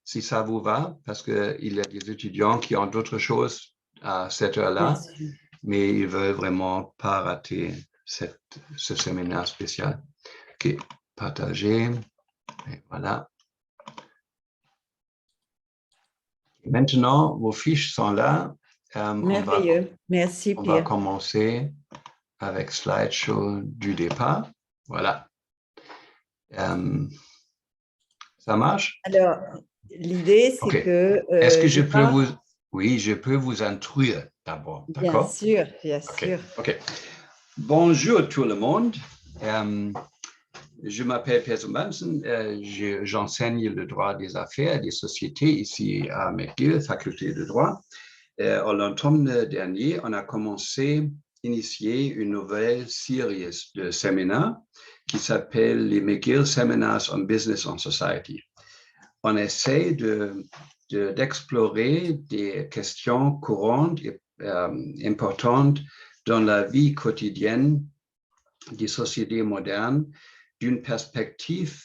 si ça vous va, parce qu'il y a des étudiants qui ont d'autres choses à cette Bien heure-là, sûr. mais ils veulent vraiment pas rater ce séminaire spécial. OK, partager, et voilà. Maintenant, vos fiches sont là. Merveilleux. Merci, On va Pierre. commencer avec slideshow du départ. Voilà. Ça marche? Alors, l'idée, c'est OK. que Est-ce que je je peux pars. vous... Oui, je peux vous introduire d'abord, Bien d'accord? sûr, bien OK, sûr. OK. Bonjour tout le monde. Je m'appelle Peter Manson. J'enseigne le droit des affaires et des sociétés ici à McGill, faculté de droit. En l'automne dernier, on a initié une nouvelle série de séminaires qui s'appelle les McGill Seminars on Business and Society. On essaie d'explorer des questions courantes et importantes dans la vie quotidienne des sociétés modernes d'une perspective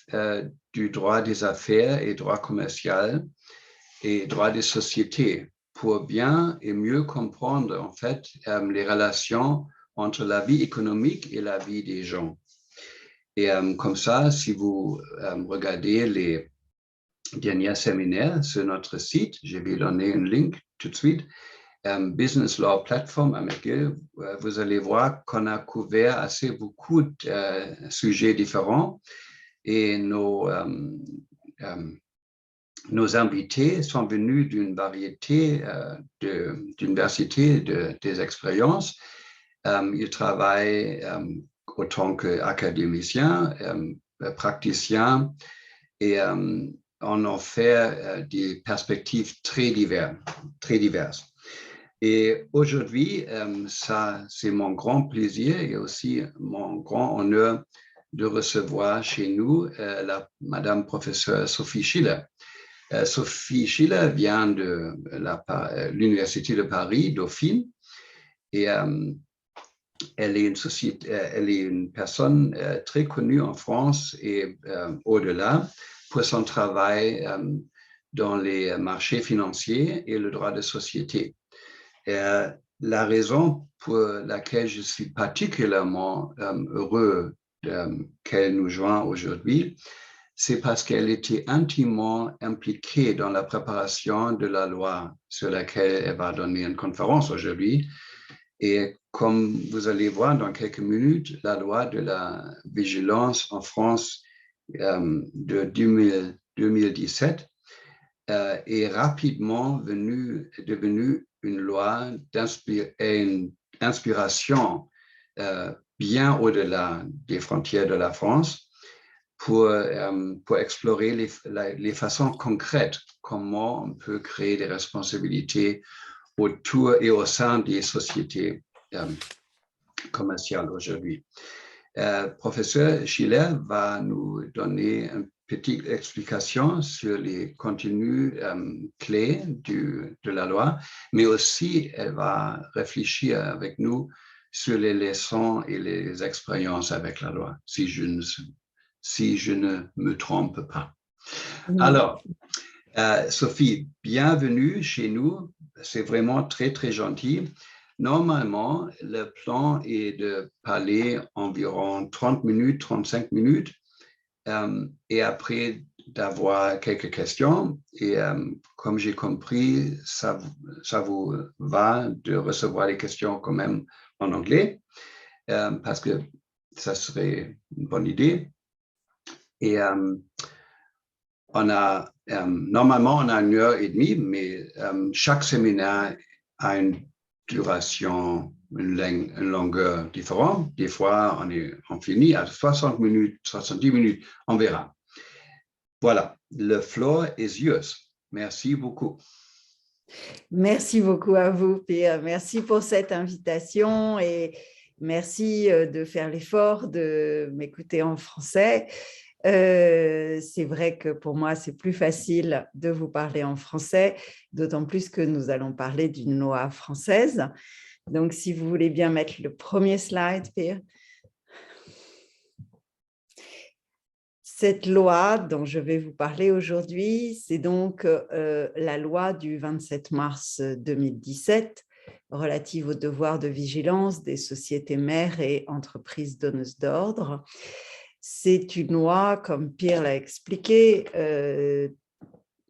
du droit des affaires et droit commercial et droit des sociétés pour bien et mieux comprendre en fait les relations entre la vie économique et la vie des gens. Et comme ça, si vous regardez les derniers séminaires sur notre site, je vais donner un link tout de suite, Business Law Platform à McGill, vous allez voir qu'on a couvert assez beaucoup de sujets différents et nos invités sont venus d'une variété d'universités, des expériences. Ils travaillent en tant qu'académiciens, praticiens et on en fait des perspectives très diverses. Et aujourd'hui, ça, c'est mon grand plaisir et aussi mon grand honneur de recevoir chez nous Madame professeure Sophie Schiller. Sophie Schiller vient de l'Université de Paris, Dauphine, et elle est une personne très connue en France et au-delà pour son travail dans les marchés financiers et le droit de société. La raison pour laquelle je suis particulièrement heureux qu'elle nous joigne aujourd'hui, c'est parce qu'elle était intimement impliquée dans la préparation de la loi sur laquelle elle va donner une conférence aujourd'hui. Et comme vous allez voir dans quelques minutes, la loi de la vigilance en France de 2017 est rapidement devenue une loi d'inspiration bien au-delà des frontières de la France pour explorer les façons concrètes comment on peut créer des responsabilités autour et au sein des sociétés commerciales aujourd'hui. Professeur Schiller va nous donner une petite explication sur les contenus clés de la loi, mais aussi elle va réfléchir avec nous sur les leçons et les expériences avec la loi, si je ne me trompe pas. Alors, Sophie, bienvenue chez nous. C'est vraiment très, très gentil. Normalement, le plan est de parler environ 30 minutes, 35 minutes, et après d'avoir quelques questions. Et comme j'ai compris, ça vous va de recevoir les questions quand même en anglais, parce que ça serait une bonne idée. Et normalement, on a 1h30, mais chaque séminaire a une duration, une longueur différente. Des fois, on finit à 60 minutes, 70 minutes, on verra. Voilà, le floor is yours. Merci beaucoup. Merci beaucoup à vous, Pierre. Merci pour cette invitation et merci de faire l'effort de m'écouter en français. C'est vrai que pour moi, c'est plus facile de vous parler en français, d'autant plus que nous allons parler d'une loi française. Donc, si vous voulez bien mettre le premier slide, Pierre. Cette loi dont je vais vous parler aujourd'hui, c'est donc la loi du 27 mars 2017 relative au devoir de vigilance des sociétés mères et entreprises donneuses d'ordre. C'est une loi, comme Pierre l'a expliqué,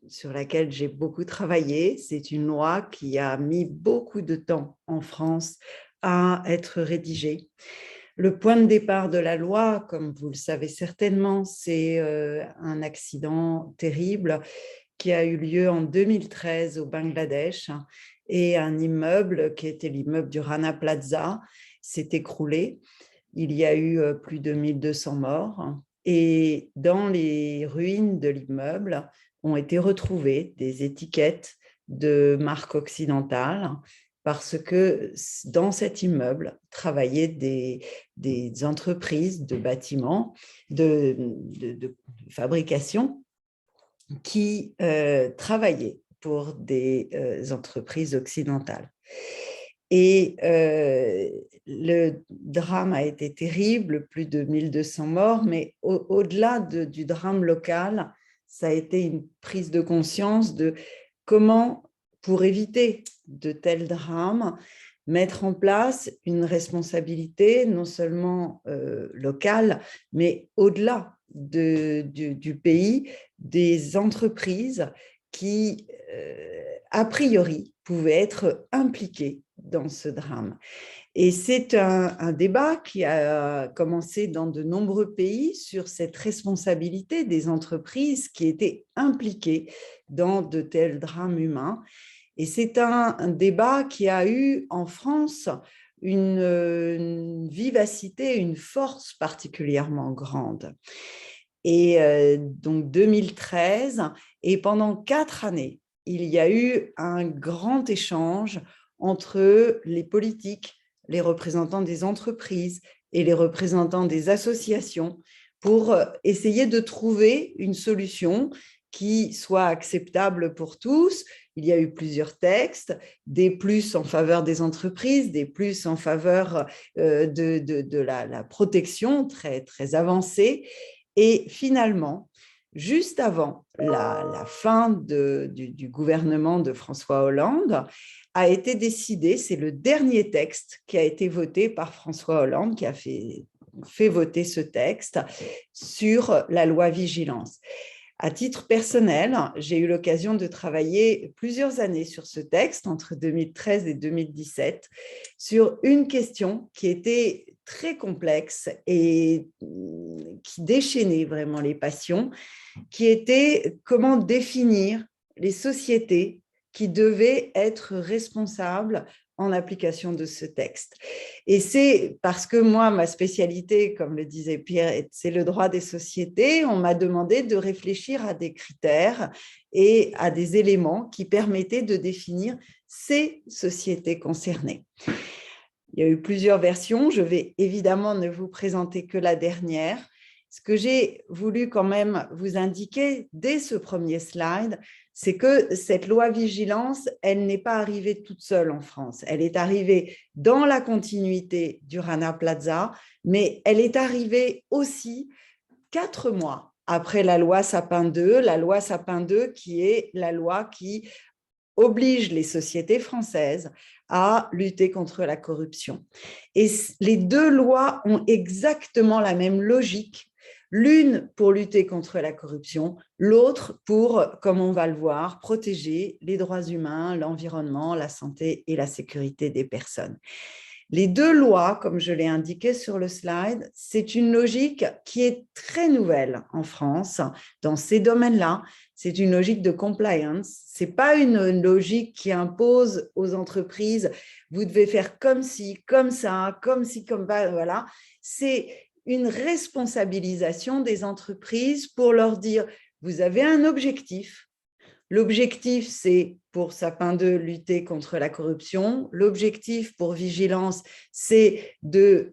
sur laquelle j'ai beaucoup travaillé. C'est une loi qui a mis beaucoup de temps en France à être rédigée. Le point de départ de la loi, comme vous le savez certainement, c'est un accident terrible qui a eu lieu en 2013 au Bangladesh et un immeuble qui était l'immeuble du Rana Plaza s'est écroulé. Il y a eu plus de 1200 morts et dans les ruines de l'immeuble ont été retrouvées des étiquettes de marques occidentales parce que dans cet immeuble travaillaient des entreprises de bâtiments, de fabrication qui travaillaient pour des entreprises occidentales. Et le drame a été terrible, plus de 1200 morts, mais au-delà du drame local, ça a été une prise de conscience de comment, pour éviter de tels drames, mettre en place une responsabilité non seulement locale, mais au-delà du pays, des entreprises qui, a priori, pouvaient être impliquées dans ce drame. Et c'est un débat qui a commencé dans de nombreux pays sur cette responsabilité des entreprises qui étaient impliquées dans de tels drames humains. Et c'est un débat qui a eu en France une vivacité, une force particulièrement grande. Et donc 2013, et pendant 4 années, il y a eu un grand échange entre les politiques, les représentants des entreprises et les représentants des associations pour essayer de trouver une solution qui soit acceptable pour tous. Il y a eu plusieurs textes, des plus en faveur des entreprises, des plus en faveur de la protection très, très avancée. Et finalement, juste avant la fin du gouvernement de François Hollande, a été décidé, c'est le dernier texte qui a été voté par François Hollande, qui a fait voter ce texte sur la loi vigilance. À titre personnel, j'ai eu l'occasion de travailler plusieurs années sur ce texte, entre 2013 et 2017, sur une question qui était très complexe et qui déchaînait vraiment les passions, qui était comment définir les sociétés qui devaient être responsables en application de ce texte. Et c'est parce que moi, ma spécialité, comme le disait Pierre, c'est le droit des sociétés. On m'a demandé de réfléchir à des critères et à des éléments qui permettaient de définir ces sociétés concernées. Il y a eu plusieurs versions. Je vais évidemment ne vous présenter que la dernière. Ce que j'ai voulu quand même vous indiquer dès ce premier slide, c'est que cette loi vigilance, elle n'est pas arrivée toute seule en France. Elle est arrivée dans la continuité du Rana Plaza, mais elle est arrivée aussi 4 mois après la loi Sapin II, qui est la loi qui oblige les sociétés françaises à lutter contre la corruption. Et les deux lois ont exactement la même logique, l'une pour lutter contre la corruption, l'autre pour, comme on va le voir, protéger les droits humains, l'environnement, la santé et la sécurité des personnes. Les deux lois, comme je l'ai indiqué sur le slide, c'est une logique qui est très nouvelle en France dans ces domaines-là. C'est une logique de compliance. Ce n'est pas une logique qui impose aux entreprises « vous devez faire comme ci, comme ça, comme ci, comme ça ». Voilà. C'est une responsabilisation des entreprises pour leur dire « vous avez un objectif ». L'objectif, c'est pour Sapin 2, lutter contre la corruption. L'objectif pour Vigilance, c'est de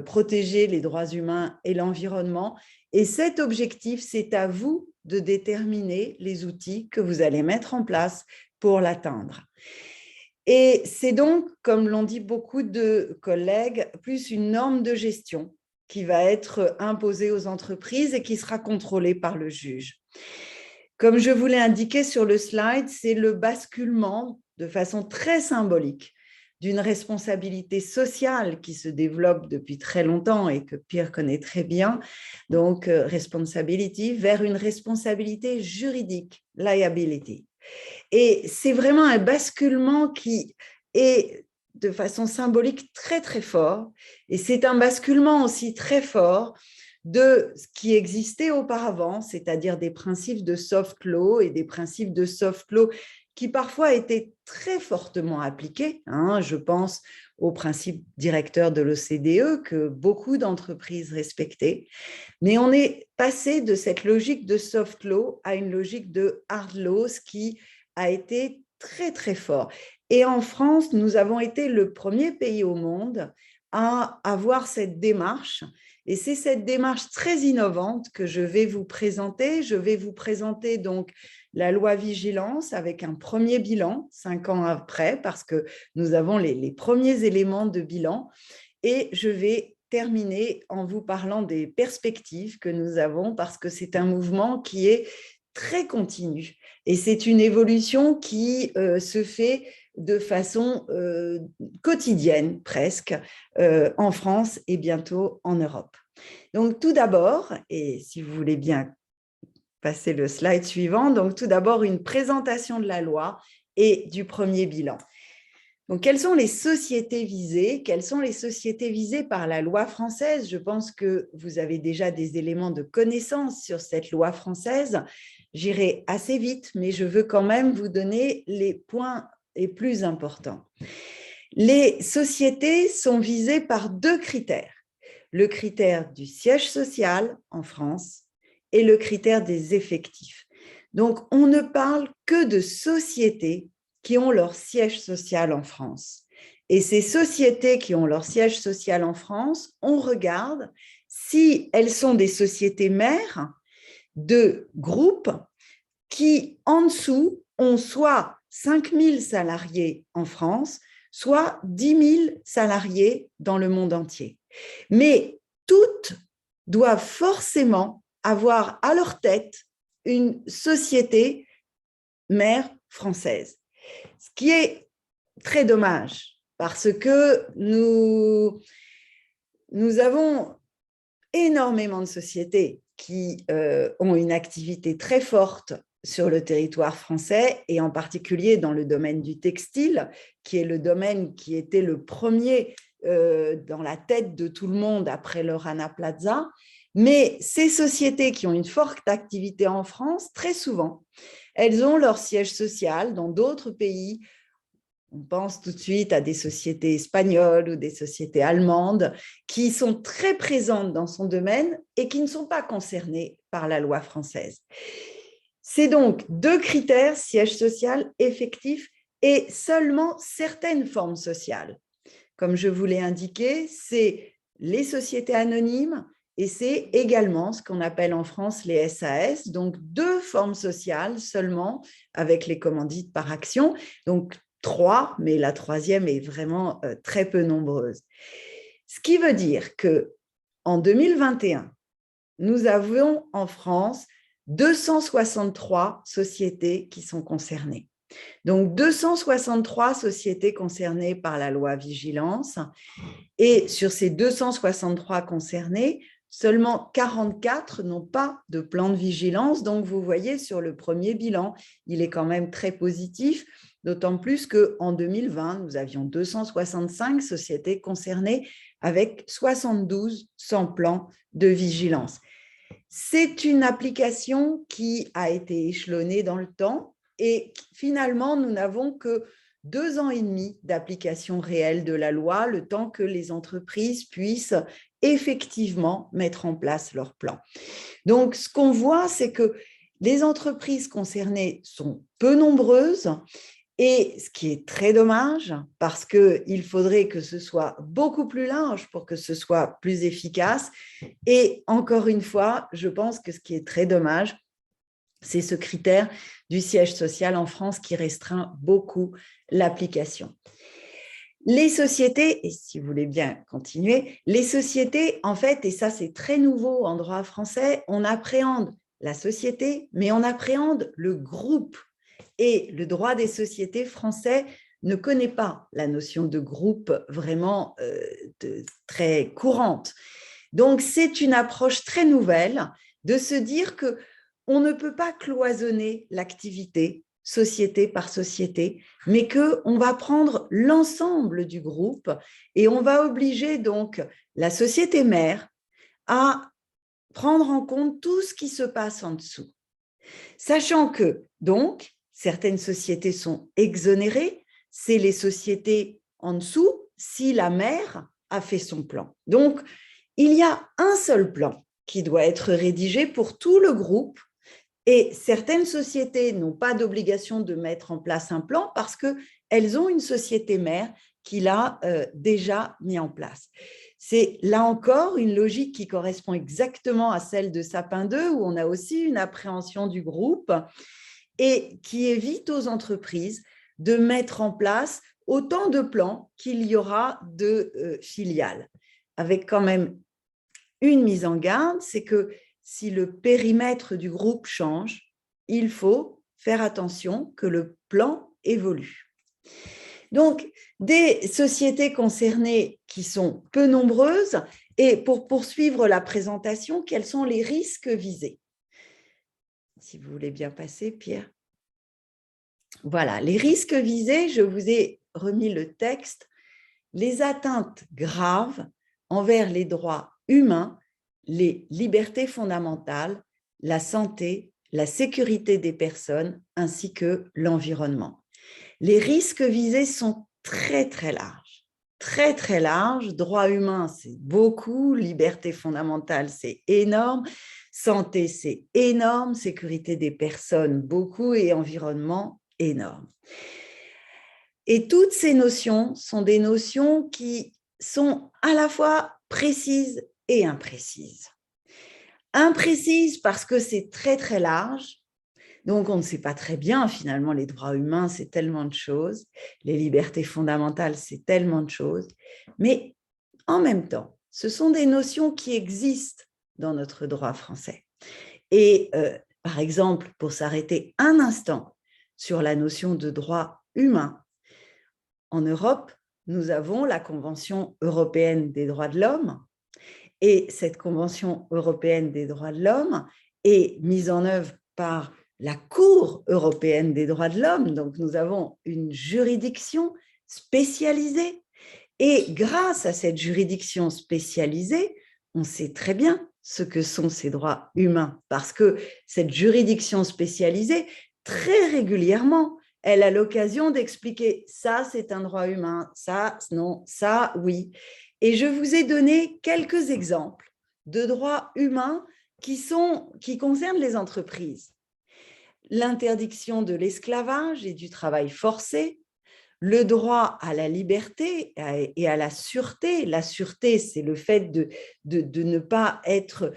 protéger les droits humains et l'environnement. Et cet objectif, c'est à vous de déterminer les outils que vous allez mettre en place pour l'atteindre. Et c'est donc, comme l'ont dit beaucoup de collègues, plus une norme de gestion qui va être imposé aux entreprises et qui sera contrôlé par le juge. Comme je vous l'ai indiqué sur le slide, c'est le basculement de façon très symbolique d'une responsabilité sociale qui se développe depuis très longtemps et que Pierre connaît très bien, donc responsibility, vers une responsabilité juridique, liability. Et c'est vraiment un basculement qui est de façon symbolique très, très fort. Et c'est un basculement aussi très fort de ce qui existait auparavant, c'est-à-dire des principes de soft law et des principes de soft law qui parfois étaient très fortement appliqués. Je pense aux principes directeurs de l'OCDE que beaucoup d'entreprises respectaient. Mais on est passé de cette logique de soft law à une logique de hard law, ce qui a été très, très fort. Et en France, nous avons été le premier pays au monde à avoir cette démarche. Et c'est cette démarche très innovante que je vais vous présenter. Je vais vous présenter donc la loi Vigilance avec un premier bilan 5 ans après, parce que nous avons les premiers éléments de bilan. Et je vais terminer en vous parlant des perspectives que nous avons, parce que c'est un mouvement qui est très continu. Et c'est une évolution qui se fait de façon quotidienne presque en France et bientôt en Europe. Donc tout d'abord, et si vous voulez bien passer le slide suivant, donc tout d'abord une présentation de la loi et du premier bilan. Donc, quelles sont les sociétés visées? Quelles sont les sociétés visées par la loi française? Je pense que vous avez déjà des éléments de connaissance sur cette loi française. J'irai assez vite, mais je veux quand même vous donner les points les plus importants. Les sociétés sont visées par 2 critères. Le critère du siège social en France et le critère des effectifs. Donc, on ne parle que de sociétés qui ont leur siège social en France. Et ces sociétés qui ont leur siège social en France, on regarde si elles sont des sociétés mères de groupes qui, en dessous, ont soit 5 000 salariés en France, soit 10 000 salariés dans le monde entier. Mais toutes doivent forcément avoir à leur tête une société mère française. Ce qui est très dommage, parce que nous avons énormément de sociétés qui ont une activité très forte sur le territoire français, et en particulier dans le domaine du textile, qui est le domaine qui était le premier dans la tête de tout le monde après le Rana Plaza. Mais ces sociétés qui ont une forte activité en France, très souvent, elles ont leur siège social dans d'autres pays. On pense tout de suite à des sociétés espagnoles ou des sociétés allemandes qui sont très présentes dans son domaine et qui ne sont pas concernées par la loi française. C'est donc 2 critères, siège social, effectif, et seulement certaines formes sociales. Comme je vous l'ai indiqué, c'est les sociétés anonymes et c'est également ce qu'on appelle en France les SAS, donc 2 formes sociales seulement avec les commandites par action, donc 3, mais la 3e est vraiment très peu nombreuse. Ce qui veut dire qu'en 2021, nous avons en France 263 sociétés qui sont concernées. Donc, 263 sociétés concernées par la loi Vigilance. Et sur ces 263 concernées, seulement 44 n'ont pas de plan de vigilance. Donc, vous voyez, sur le premier bilan, il est quand même très positif, d'autant plus qu'en 2020, nous avions 265 sociétés concernées avec 72 sans plan de vigilance. C'est une application qui a été échelonnée dans le temps et finalement, nous n'avons que 2 ans et demi d'application réelle de la loi, le temps que les entreprises puissent effectivement mettre en place leur plan. Donc, ce qu'on voit, c'est que les entreprises concernées sont peu nombreuses, et ce qui est très dommage, parce qu'il faudrait que ce soit beaucoup plus large pour que ce soit plus efficace. Et encore une fois, je pense que ce qui est très dommage, c'est ce critère du siège social en France qui restreint beaucoup l'application. Les sociétés, et si vous voulez bien continuer, les sociétés, en fait, et ça c'est très nouveau en droit français, on appréhende la société, mais on appréhende le groupe. Et le droit des sociétés français ne connaît pas la notion de groupe vraiment très courante. Donc, c'est une approche très nouvelle de se dire qu'on ne peut pas cloisonner l'activité société par société, mais qu'on va prendre l'ensemble du groupe et on va obliger donc la société mère à prendre en compte tout ce qui se passe en dessous. Sachant que, donc, certaines sociétés sont exonérées, c'est les sociétés en dessous si la mère a fait son plan. Donc, il y a un seul plan qui doit être rédigé pour tout le groupe et certaines sociétés n'ont pas d'obligation de mettre en place un plan parce qu'elles ont une société mère qui l'a déjà mis en place. C'est là encore une logique qui correspond exactement à celle de Sapin 2 où on a aussi une appréhension du groupe et qui évite aux entreprises de mettre en place autant de plans qu'il y aura de filiales. Avec quand même une mise en garde, c'est que si le périmètre du groupe change, il faut faire attention que le plan évolue. Donc, des sociétés concernées qui sont peu nombreuses, et pour poursuivre la présentation, quels sont les risques visés? Si vous voulez bien passer, Pierre. Voilà, les risques visés, je vous ai remis le texte. Les atteintes graves envers les droits humains, les libertés fondamentales, la santé, la sécurité des personnes, ainsi que l'environnement. Les risques visés sont très, très larges. Très, très larges. Droits humains, c'est beaucoup. Liberté fondamentale, c'est énorme. Santé, c'est énorme. Sécurité des personnes, beaucoup. Et environnement, énorme. Et toutes ces notions sont des notions qui sont à la fois précises et imprécises. Imprécises parce que c'est très, très large. Donc, on ne sait pas très bien, finalement, les droits humains, c'est tellement de choses. Les libertés fondamentales, c'est tellement de choses. Mais en même temps, ce sont des notions qui existent dans notre droit français. Et par exemple, pour s'arrêter un instant sur la notion de droit humain, en Europe, nous avons la Convention européenne des droits de l'homme et cette Convention européenne des droits de l'homme est mise en œuvre par la Cour européenne des droits de l'homme. Donc, nous avons une juridiction spécialisée et grâce à cette juridiction spécialisée, on sait très bien ce que sont ces droits humains parce que cette juridiction spécialisée, très régulièrement, elle a l'occasion d'expliquer ça, c'est un droit humain, ça, non, ça, oui. Et je vous ai donné quelques exemples de droits humains qui concernent les entreprises. L'interdiction de l'esclavage et du travail forcé, le droit à la liberté et à la sûreté. La sûreté, c'est le fait de ne pas être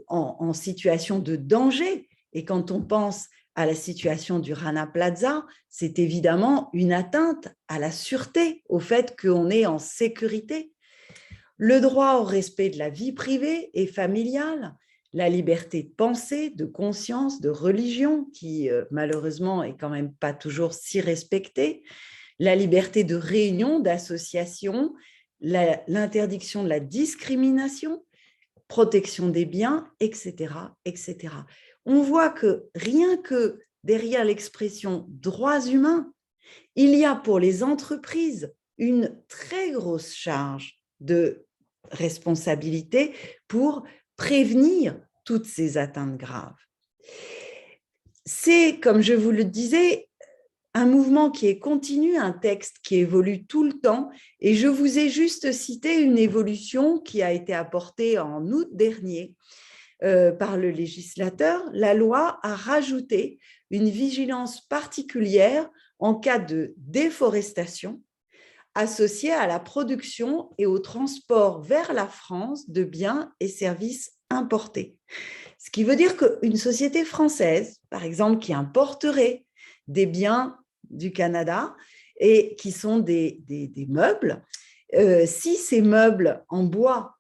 en situation de danger. Et quand on pense à la situation du Rana Plaza, c'est évidemment une atteinte à la sûreté, au fait qu'on est en sécurité. Le droit au respect de la vie privée et familiale, la liberté de pensée, de conscience, de religion, qui malheureusement est quand même pas toujours si respectée, la liberté de réunion, d'association, l'interdiction de la discrimination, protection des biens, etc., etc. On voit que rien que derrière l'expression droits humains, il y a pour les entreprises une très grosse charge de responsabilité pour prévenir toutes ces atteintes graves. C'est, comme je vous le disais, un mouvement qui est continu, un texte qui évolue tout le temps. Et je vous ai juste cité une évolution qui a été apportée en août dernier par le législateur. La loi a rajouté une vigilance particulière en cas de déforestation associée à la production et au transport vers la France de biens et services importés. Ce qui veut dire qu'une société française, par exemple, qui importerait des biens du Canada, et qui sont des meubles. Si ces meubles en bois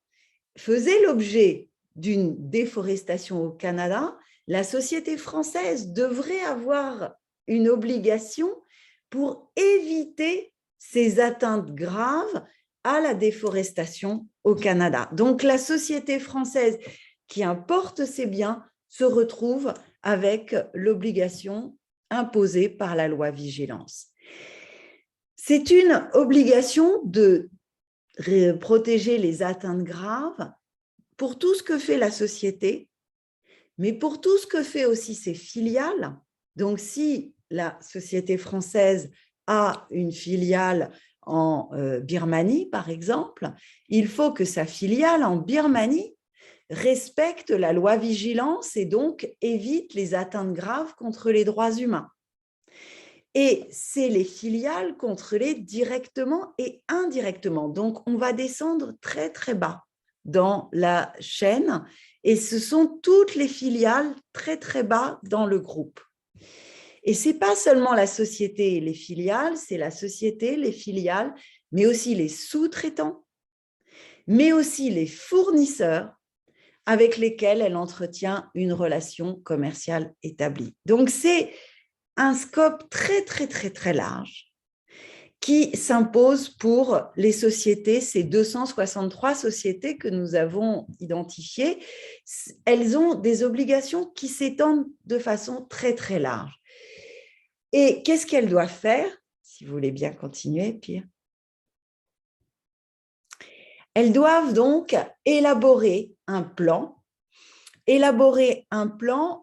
faisaient l'objet d'une déforestation au Canada, la société française devrait avoir une obligation pour éviter ces atteintes graves à la déforestation au Canada. Donc, la société française qui importe ces biens se retrouve avec l'obligation imposée par la loi Vigilance. C'est une obligation de protéger les atteintes graves pour tout ce que fait la société, mais pour tout ce que fait aussi ses filiales. Donc, si la société française a une filiale en Birmanie, par exemple, il faut que sa filiale en Birmanie respecte la loi Vigilance et donc évite les atteintes graves contre les droits humains. Et c'est les filiales contrôlées directement et indirectement. Donc, on va descendre très, très bas dans la chaîne et ce sont toutes les filiales très, très bas dans le groupe. Et ce n'est pas seulement la société et les filiales, c'est la société, les filiales, mais aussi les sous-traitants, mais aussi les fournisseurs avec lesquels elle entretient une relation commerciale établie. Donc, c'est un scope très, très, très, très large qui s'impose pour les sociétés, ces 263 sociétés que nous avons identifiées. Elles ont des obligations qui s'étendent de façon très, très large. Et qu'est-ce qu'elles doivent faire? Si vous voulez bien continuer, Pierre. Elles doivent donc élaborer un plan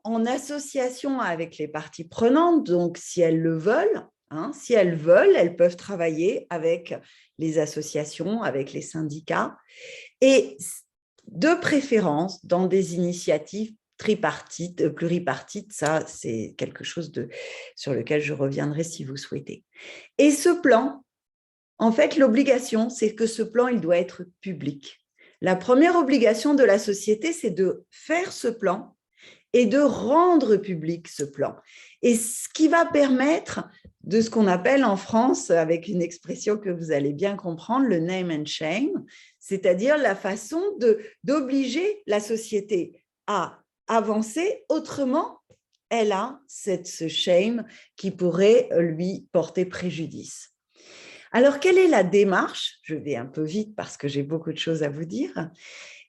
en association avec les parties prenantes. Donc, si elles le veulent, si elles veulent, elles peuvent travailler avec les associations, avec les syndicats, et de préférence dans des initiatives tripartites, pluripartites. Ça, c'est quelque chose sur lequel je reviendrai si vous souhaitez. Et ce plan, en fait, l'obligation, c'est que ce plan, il doit être public. La première obligation de la société, c'est de faire ce plan et de rendre public ce plan. Et ce qui va permettre de ce qu'on appelle en France, avec une expression que vous allez bien comprendre, le name and shame, c'est-à-dire la façon d'obliger la société à avancer. Autrement, elle a ce shame qui pourrait lui porter préjudice. Alors, quelle est la démarche? Je vais un peu vite parce que j'ai beaucoup de choses à vous dire.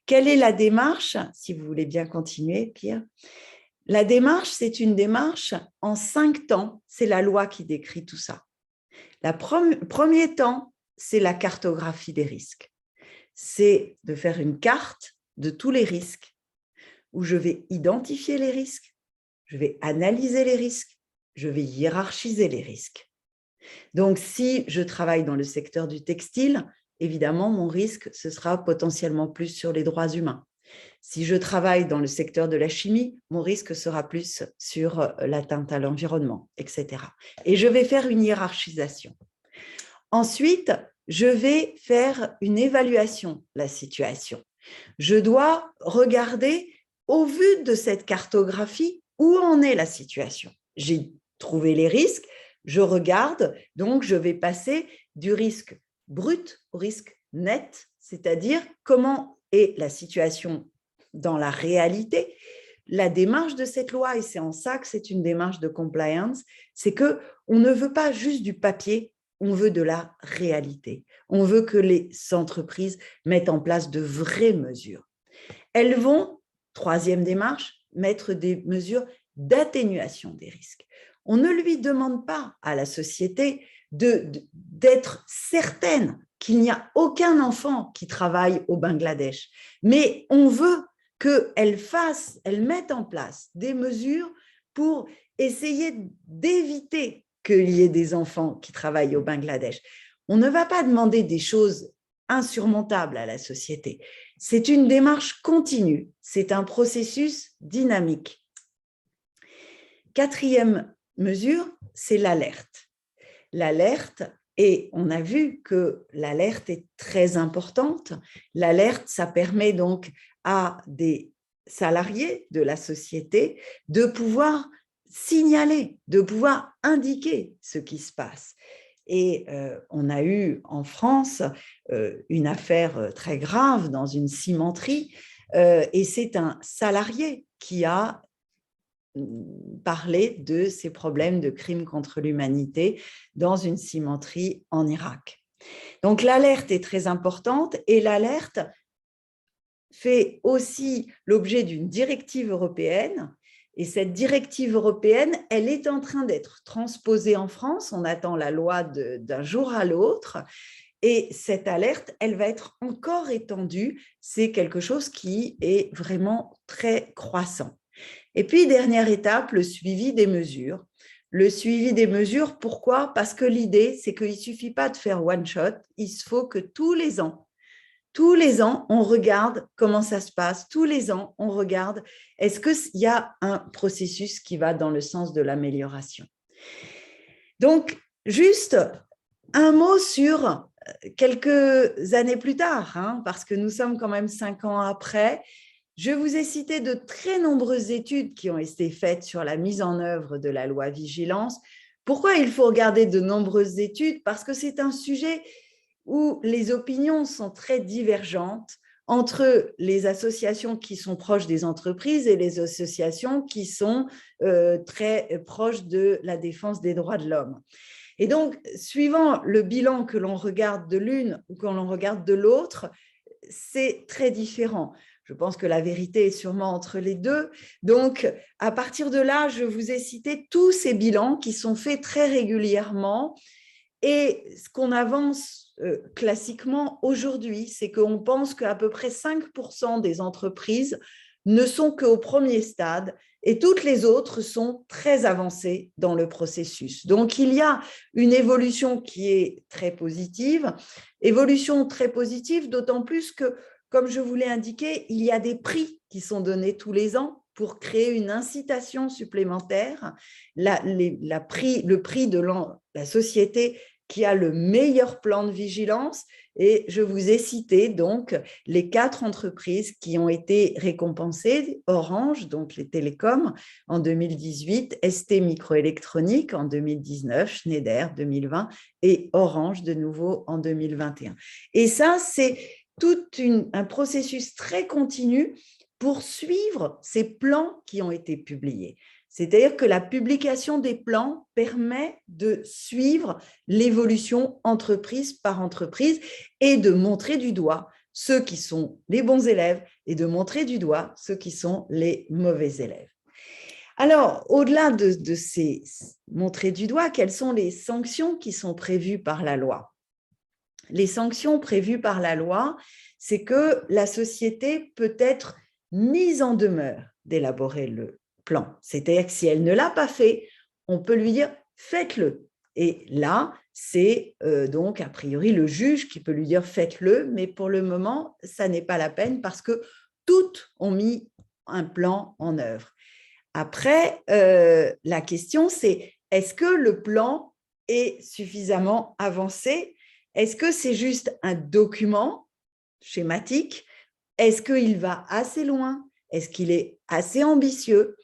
Quelle est la démarche? Si vous voulez bien continuer, Pierre. La démarche, c'est une démarche en 5 temps. C'est la loi qui décrit tout ça. Le premier temps, c'est la cartographie des risques. C'est de faire une carte de tous les risques où je vais identifier les risques, je vais analyser les risques, je vais hiérarchiser les risques. Donc, si je travaille dans le secteur du textile, évidemment, mon risque, ce sera potentiellement plus sur les droits humains. Si je travaille dans le secteur de la chimie, mon risque sera plus sur l'atteinte à l'environnement, etc. Et je vais faire une hiérarchisation. Ensuite, je vais faire une évaluation de la situation. Je dois regarder, au vu de cette cartographie, où en est la situation. J'ai trouvé les risques, je regarde, donc je vais passer du risque brut au risque net, c'est-à-dire comment est la situation dans la réalité. La démarche de cette loi, et c'est en ça que c'est une démarche de compliance, c'est qu'on ne veut pas juste du papier, on veut de la réalité. On veut que les entreprises mettent en place de vraies mesures. Elles vont, troisième démarche, mettre des mesures d'atténuation des risques. On ne lui demande pas à la société d'être certaine qu'il n'y a aucun enfant qui travaille au Bangladesh, mais on veut qu'elle mette en place des mesures pour essayer d'éviter qu'il y ait des enfants qui travaillent au Bangladesh. On ne va pas demander des choses insurmontables à la société. C'est une démarche continue, c'est un processus dynamique. Quatrième mesure, c'est l'alerte. L'alerte, et on a vu que l'alerte est très importante. L'alerte, ça permet donc à des salariés de la société de pouvoir signaler, de pouvoir indiquer ce qui se passe. Et on a eu en France une affaire très grave dans une cimenterie, et c'est un salarié qui a parlé de ces problèmes de crimes contre l'humanité dans une cimenterie en Irak. Donc l'alerte est très importante et l'alerte fait aussi l'objet d'une directive européenne. Et cette directive européenne, elle est en train d'être transposée en France. On attend la loi d'un jour à l'autre. Et cette alerte, elle va être encore étendue. C'est quelque chose qui est vraiment très croissant. Et puis, dernière étape, le suivi des mesures. Le suivi des mesures, pourquoi? Parce que l'idée, c'est qu'il ne suffit pas de faire one shot. Il faut que tous les ans, on regarde comment ça se passe. Tous les ans, on regarde est-ce qu'il y a un processus qui va dans le sens de l'amélioration. Donc, juste un mot sur quelques années plus tard, parce que nous sommes quand même 5 ans après. Je vous ai cité de très nombreuses études qui ont été faites sur la mise en œuvre de la loi Vigilance. Pourquoi il faut regarder de nombreuses études? Parce que c'est un sujet où les opinions sont très divergentes entre les associations qui sont proches des entreprises et les associations qui sont très proches de la défense des droits de l'homme. Et donc, suivant le bilan que l'on regarde de l'une ou que l'on regarde de l'autre, c'est très différent. Je pense que la vérité est sûrement entre les deux. Donc, à partir de là, je vous ai cité tous ces bilans qui sont faits très régulièrement. Et ce qu'on avance classiquement aujourd'hui, c'est qu'on pense qu'à peu près 5% des entreprises ne sont qu'au premier stade et toutes les autres sont très avancées dans le processus. Donc, il y a une évolution qui est très positive, d'autant plus que, comme je vous l'ai indiqué, il y a des prix qui sont donnés tous les ans pour créer une incitation supplémentaire. Le prix de la société qui a le meilleur plan de vigilance. Et je vous ai cité donc les 4 entreprises qui ont été récompensées: Orange, donc les télécoms, en 2018, ST Microélectronique en 2019, Schneider 2020 et Orange de nouveau en 2021. Et ça, c'est tout un processus très continu pour suivre ces plans qui ont été publiés. C'est-à-dire que la publication des plans permet de suivre l'évolution entreprise par entreprise et de montrer du doigt ceux qui sont les bons élèves et de montrer du doigt ceux qui sont les mauvais élèves. Alors, au-delà de ces montrer du doigt, quelles sont les sanctions qui sont prévues par la loi? Les sanctions prévues par la loi, c'est que la société peut être mise en demeure d'élaborer le plan. C'est-à-dire que si elle ne l'a pas fait, on peut lui dire « faites-le ». Et là, c'est donc a priori le juge qui peut lui dire « faites-le », mais pour le moment, ça n'est pas la peine parce que toutes ont mis un plan en œuvre. Après, la question, c'est est-ce que le plan est suffisamment avancé? Est-ce que c'est juste un document schématique? Est-ce qu'il va assez loin? Est-ce qu'il est assez ambitieux?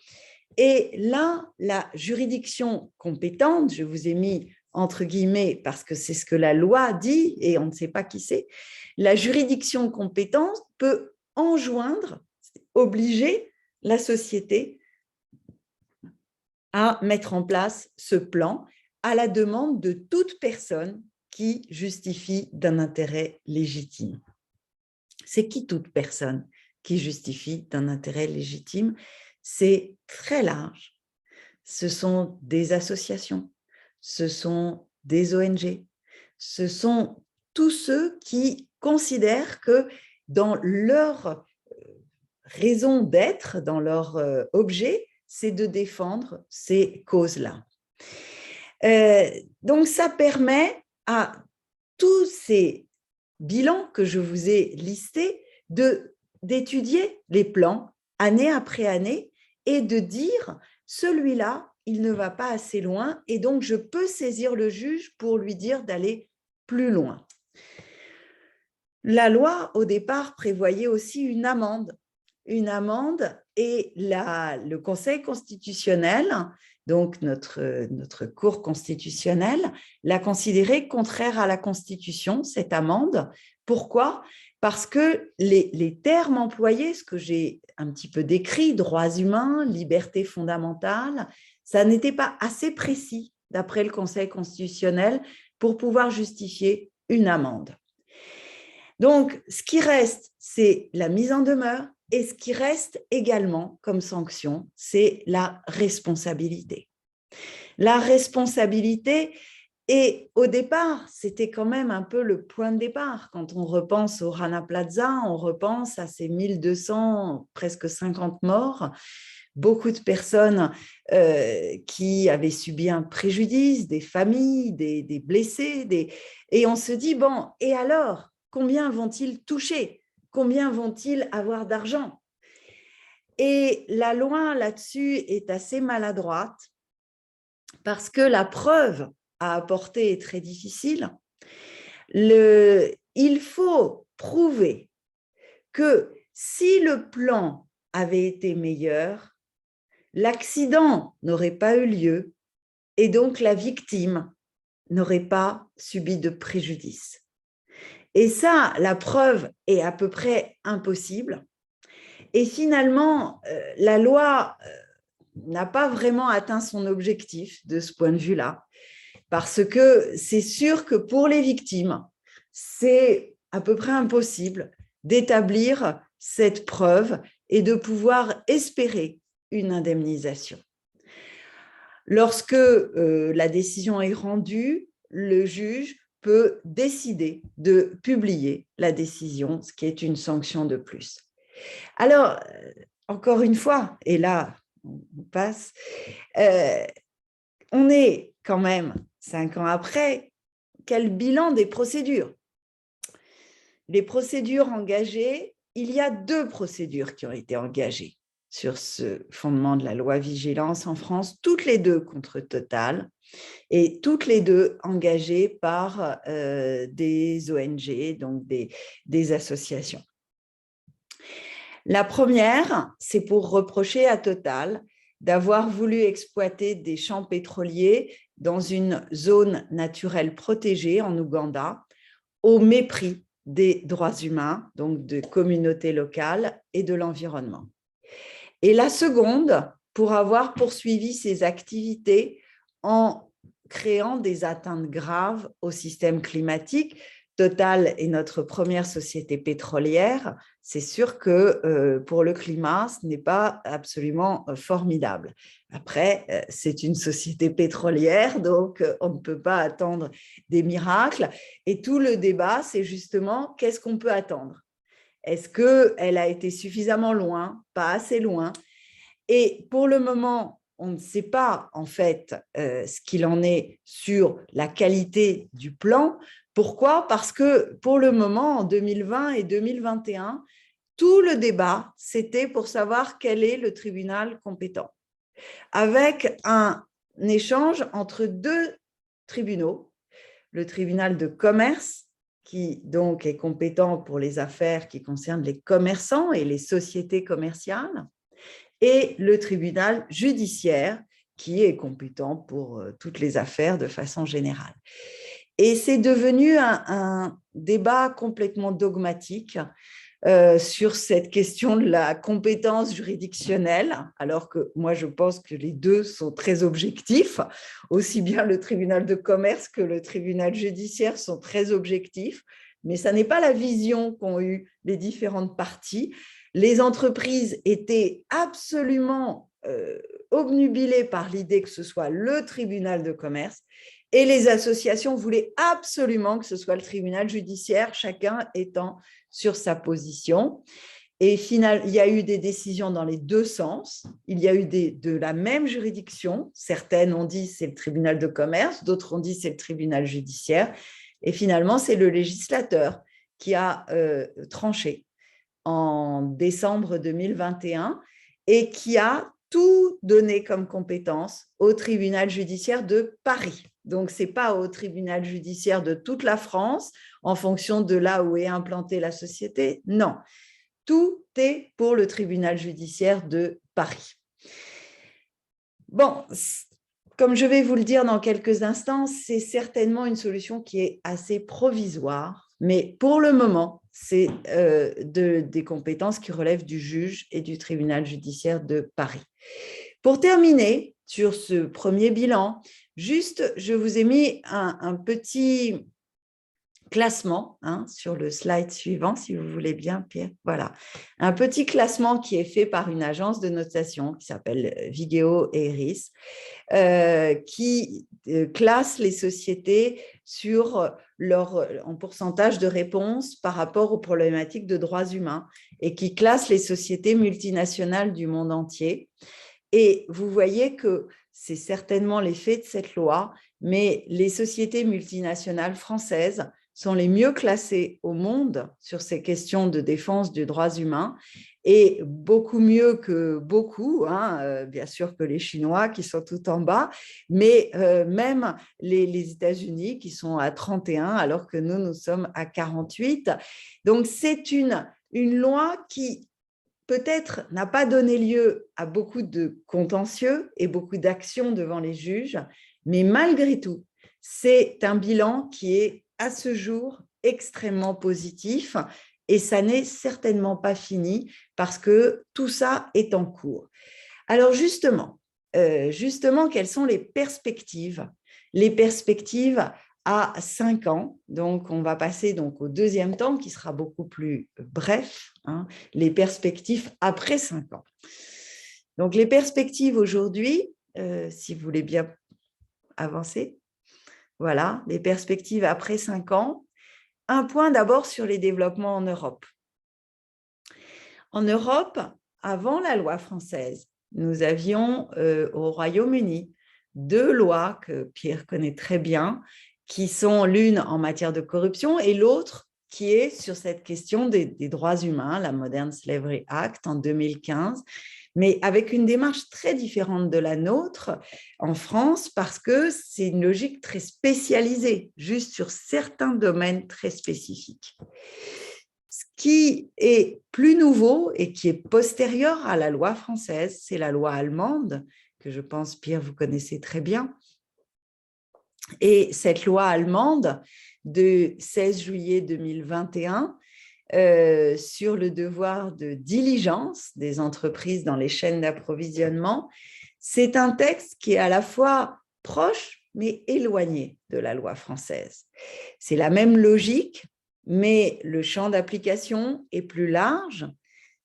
Et là, la juridiction compétente, je vous ai mis entre guillemets parce que c'est ce que la loi dit et on ne sait pas qui c'est, la juridiction compétente peut enjoindre, obliger la société à mettre en place ce plan à la demande de toute personne qui justifie d'un intérêt légitime. C'est qui toute personne qui justifie d'un intérêt légitime? C'est très large. Ce sont des associations, ce sont des ONG, ce sont tous ceux qui considèrent que dans leur raison d'être, dans leur objet, c'est de défendre ces causes-là. Donc, ça permet à tous ces bilans que je vous ai listés d'étudier les plans année après année et de dire celui-là, il ne va pas assez loin et donc je peux saisir le juge pour lui dire d'aller plus loin. La loi, au départ, prévoyait aussi une amende et le Conseil constitutionnel donc notre Cour constitutionnelle, l'a considérée contraire à la Constitution, cette amende. Pourquoi ? Parce que les termes employés, ce que j'ai un petit peu décrit, droits humains, liberté fondamentale, ça n'était pas assez précis, d'après le Conseil constitutionnel, pour pouvoir justifier une amende. Donc, ce qui reste, c'est la mise en demeure, et ce qui reste également comme sanction, c'est la responsabilité. La responsabilité, et au départ, c'était quand même un peu le point de départ. Quand on repense au Rana Plaza, on repense à ces 1200, presque 50 morts, beaucoup de personnes qui avaient subi un préjudice, des familles, des blessés, et on se dit, bon, et alors, combien vont-ils toucher ? Combien vont-ils avoir d'argent ? Et la loi là-dessus est assez maladroite parce que la preuve à apporter est très difficile. Il faut prouver que si le plan avait été meilleur, l'accident n'aurait pas eu lieu et donc la victime n'aurait pas subi de préjudice. Et ça, la preuve est à peu près impossible. Et finalement, la loi n'a pas vraiment atteint son objectif de ce point de vue-là, parce que c'est sûr que pour les victimes, c'est à peu près impossible d'établir cette preuve et de pouvoir espérer une indemnisation. Lorsque la décision est rendue, le juge peut décider de publier la décision, ce qui est une sanction de plus. Alors, encore une fois, et là, on passe, on est quand même 5 ans après, quel bilan des procédures ? Les procédures engagées, il y a 2 procédures qui ont été engagées sur ce fondement de la loi Vigilance en France, toutes les 2 contre Total, et toutes les 2 engagées par des ONG, donc des associations. La première, c'est pour reprocher à Total d'avoir voulu exploiter des champs pétroliers dans une zone naturelle protégée en Ouganda, au mépris des droits humains, donc de communautés locales et de l'environnement. Et la seconde, pour avoir poursuivi ses activités en créant des atteintes graves au système climatique. Total est notre première société pétrolière. C'est sûr que pour le climat, ce n'est pas absolument formidable. Après, c'est une société pétrolière, donc on ne peut pas attendre des miracles. Et tout le débat, c'est justement qu'est-ce qu'on peut attendre ? Est-ce qu'elle a été suffisamment loin, pas assez loin ? Et pour le moment, on ne sait pas en fait ce qu'il en est sur la qualité du plan. Pourquoi ? Parce que pour le moment, en 2020 et 2021, tout le débat, c'était pour savoir quel est le tribunal compétent. Avec un échange entre 2 tribunaux, le tribunal de commerce, qui donc est compétent pour les affaires qui concernent les commerçants et les sociétés commerciales, et le tribunal judiciaire, qui est compétent pour toutes les affaires de façon générale. Et c'est devenu un débat complètement dogmatique sur cette question de la compétence juridictionnelle, alors que moi, je pense que les 2 sont très objectifs. Aussi bien le tribunal de commerce que le tribunal judiciaire sont très objectifs, mais ça n'est pas la vision qu'ont eu les différentes parties. Les entreprises étaient absolument obnubilées par l'idée que ce soit le tribunal de commerce et les associations voulaient absolument que ce soit le tribunal judiciaire, chacun étant sur sa position. Et finalement, il y a eu des décisions dans les 2 sens. Il y a eu de la même juridiction. Certaines ont dit c'est le tribunal de commerce, d'autres ont dit c'est le tribunal judiciaire. Et finalement, c'est le législateur qui a tranché en décembre 2021 et qui a tout donné comme compétence au tribunal judiciaire de Paris. Donc, ce n'est pas au tribunal judiciaire de toute la France en fonction de là où est implantée la société. Non, tout est pour le tribunal judiciaire de Paris. Bon, comme je vais vous le dire dans quelques instants, c'est certainement une solution qui est assez provisoire, mais pour le moment, c'est des compétences qui relèvent du juge et du tribunal judiciaire de Paris. Pour terminer sur ce premier bilan, juste, je vous ai mis un petit classement sur le slide suivant, si vous voulez bien, Pierre. Voilà, un petit classement qui est fait par une agence de notation qui s'appelle Vigeo Eiris, qui classe les sociétés en pourcentage de réponse par rapport aux problématiques de droits humains et qui classe les sociétés multinationales du monde entier. Et vous voyez que c'est certainement l'effet de cette loi, mais les sociétés multinationales françaises sont les mieux classées au monde sur ces questions de défense des droits humains et beaucoup mieux que beaucoup, bien sûr que les Chinois qui sont tout en bas, mais même les États-Unis qui sont à 31 alors que nous sommes à 48. Donc, c'est une loi qui peut-être n'a pas donné lieu à beaucoup de contentieux et beaucoup d'actions devant les juges, mais malgré tout, c'est un bilan qui est à ce jour extrêmement positif et ça n'est certainement pas fini parce que tout ça est en cours. Alors justement, quelles sont les perspectives? Les perspectives à 5 ans, donc on va passer au deuxième temps qui sera beaucoup plus bref, les perspectives après 5 ans. Donc les perspectives aujourd'hui, si vous voulez bien avancer, voilà, les perspectives après 5 ans. Un point d'abord sur les développements en Europe. En Europe, avant la loi française, nous avions au Royaume-Uni 2 lois que Pierre connaît très bien, qui sont l'une en matière de corruption et l'autre qui est sur cette question des droits humains, la Modern Slavery Act en 2015, mais avec une démarche très différente de la nôtre en France parce que c'est une logique très spécialisée, juste sur certains domaines très spécifiques. Ce qui est plus nouveau et qui est postérieur à la loi française, c'est la loi allemande, que je pense, Pierre, vous connaissez très bien. Et cette loi allemande de 16 juillet 2021 sur le devoir de diligence des entreprises dans les chaînes d'approvisionnement, c'est un texte qui est à la fois proche mais éloigné de la loi française. C'est la même logique, mais le champ d'application est plus large.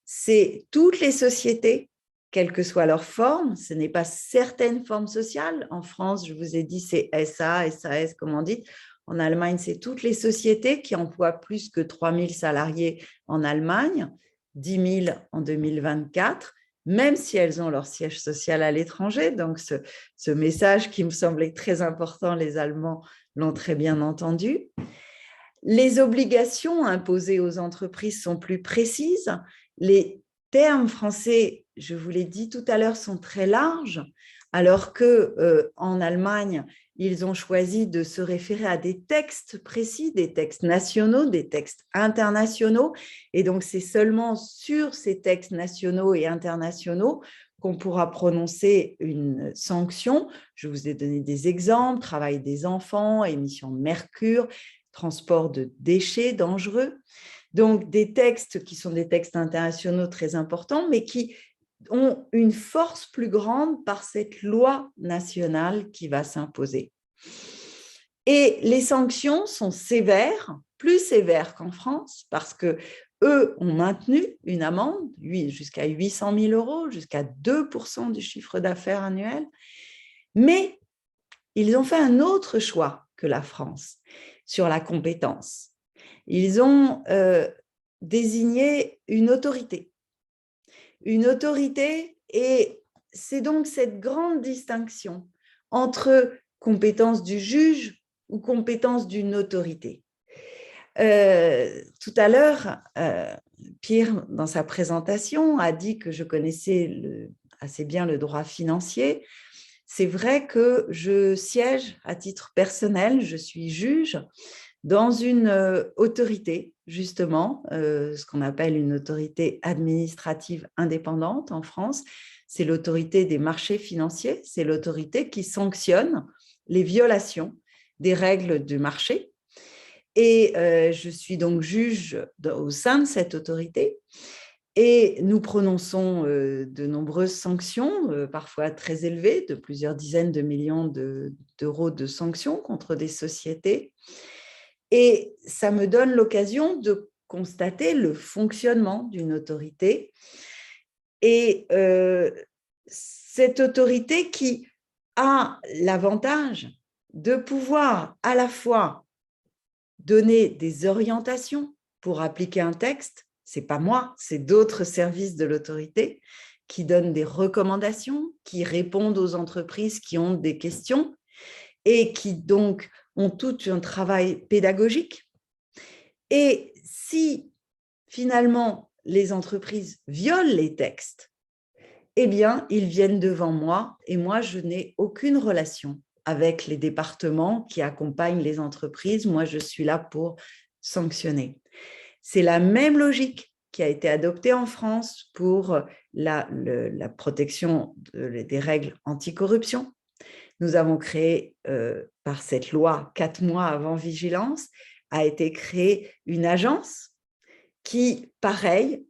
C'est toutes les sociétés, quelle que soit leur forme, ce n'est pas certaines formes sociales. En France, je vous ai dit, c'est SA, SAS, comme on dit. En Allemagne, c'est toutes les sociétés qui emploient plus que 3 000 salariés en Allemagne, 10 000 en 2024, même si elles ont leur siège social à l'étranger. Donc, ce message qui me semblait très important, les Allemands l'ont très bien entendu. Les obligations imposées aux entreprises sont plus précises. Les termes français, je vous l'ai dit tout à l'heure, sont très larges, alors qu'en Allemagne, ils ont choisi de se référer à des textes précis, des textes nationaux, des textes internationaux. Et donc, c'est seulement sur ces textes nationaux et internationaux qu'on pourra prononcer une sanction. Je vous ai donné des exemples, travail des enfants, émissions de mercure, transport de déchets dangereux. Donc, des textes qui sont des textes internationaux très importants, mais qui ont une force plus grande par cette loi nationale qui va s'imposer. Et les sanctions sont sévères, plus sévères qu'en France, parce qu'eux ont maintenu une amende jusqu'à 800 000 €, jusqu'à 2% du chiffre d'affaires annuel, mais ils ont fait un autre choix que la France sur la compétence. Ils ont désigné une autorité. Une autorité, et c'est donc cette grande distinction entre compétence du juge ou compétence d'une autorité. Tout à l'heure, Pierre, dans sa présentation, a dit que je connaissais assez bien le droit financier. C'est vrai que je siège à titre personnel, je suis juge dans une autorité, justement, ce qu'on appelle une autorité administrative indépendante en France. C'est l'autorité des marchés financiers, c'est l'autorité qui sanctionne les violations des règles du marché. Et je suis donc juge au sein de cette autorité. Et nous prononçons de nombreuses sanctions, parfois très élevées, de plusieurs dizaines de millions d'euros de sanctions contre des sociétés. Et ça me donne l'occasion de constater le fonctionnement d'une autorité. Et cette autorité qui a l'avantage de pouvoir à la fois donner des orientations pour appliquer un texte, ce n'est pas moi, c'est d'autres services de l'autorité qui donnent des recommandations, qui répondent aux entreprises qui ont des questions et qui donc ont tout un travail pédagogique. Et si finalement les entreprises violent les textes, eh bien, ils viennent devant moi et moi, je n'ai aucune relation avec les départements qui accompagnent les entreprises. Moi, je suis là pour sanctionner. C'est la même logique qui a été adoptée en France pour la protection des règles anticorruption. Nous avons créé, par cette loi, 4 mois avant vigilance, a été créée une agence qui, pareil,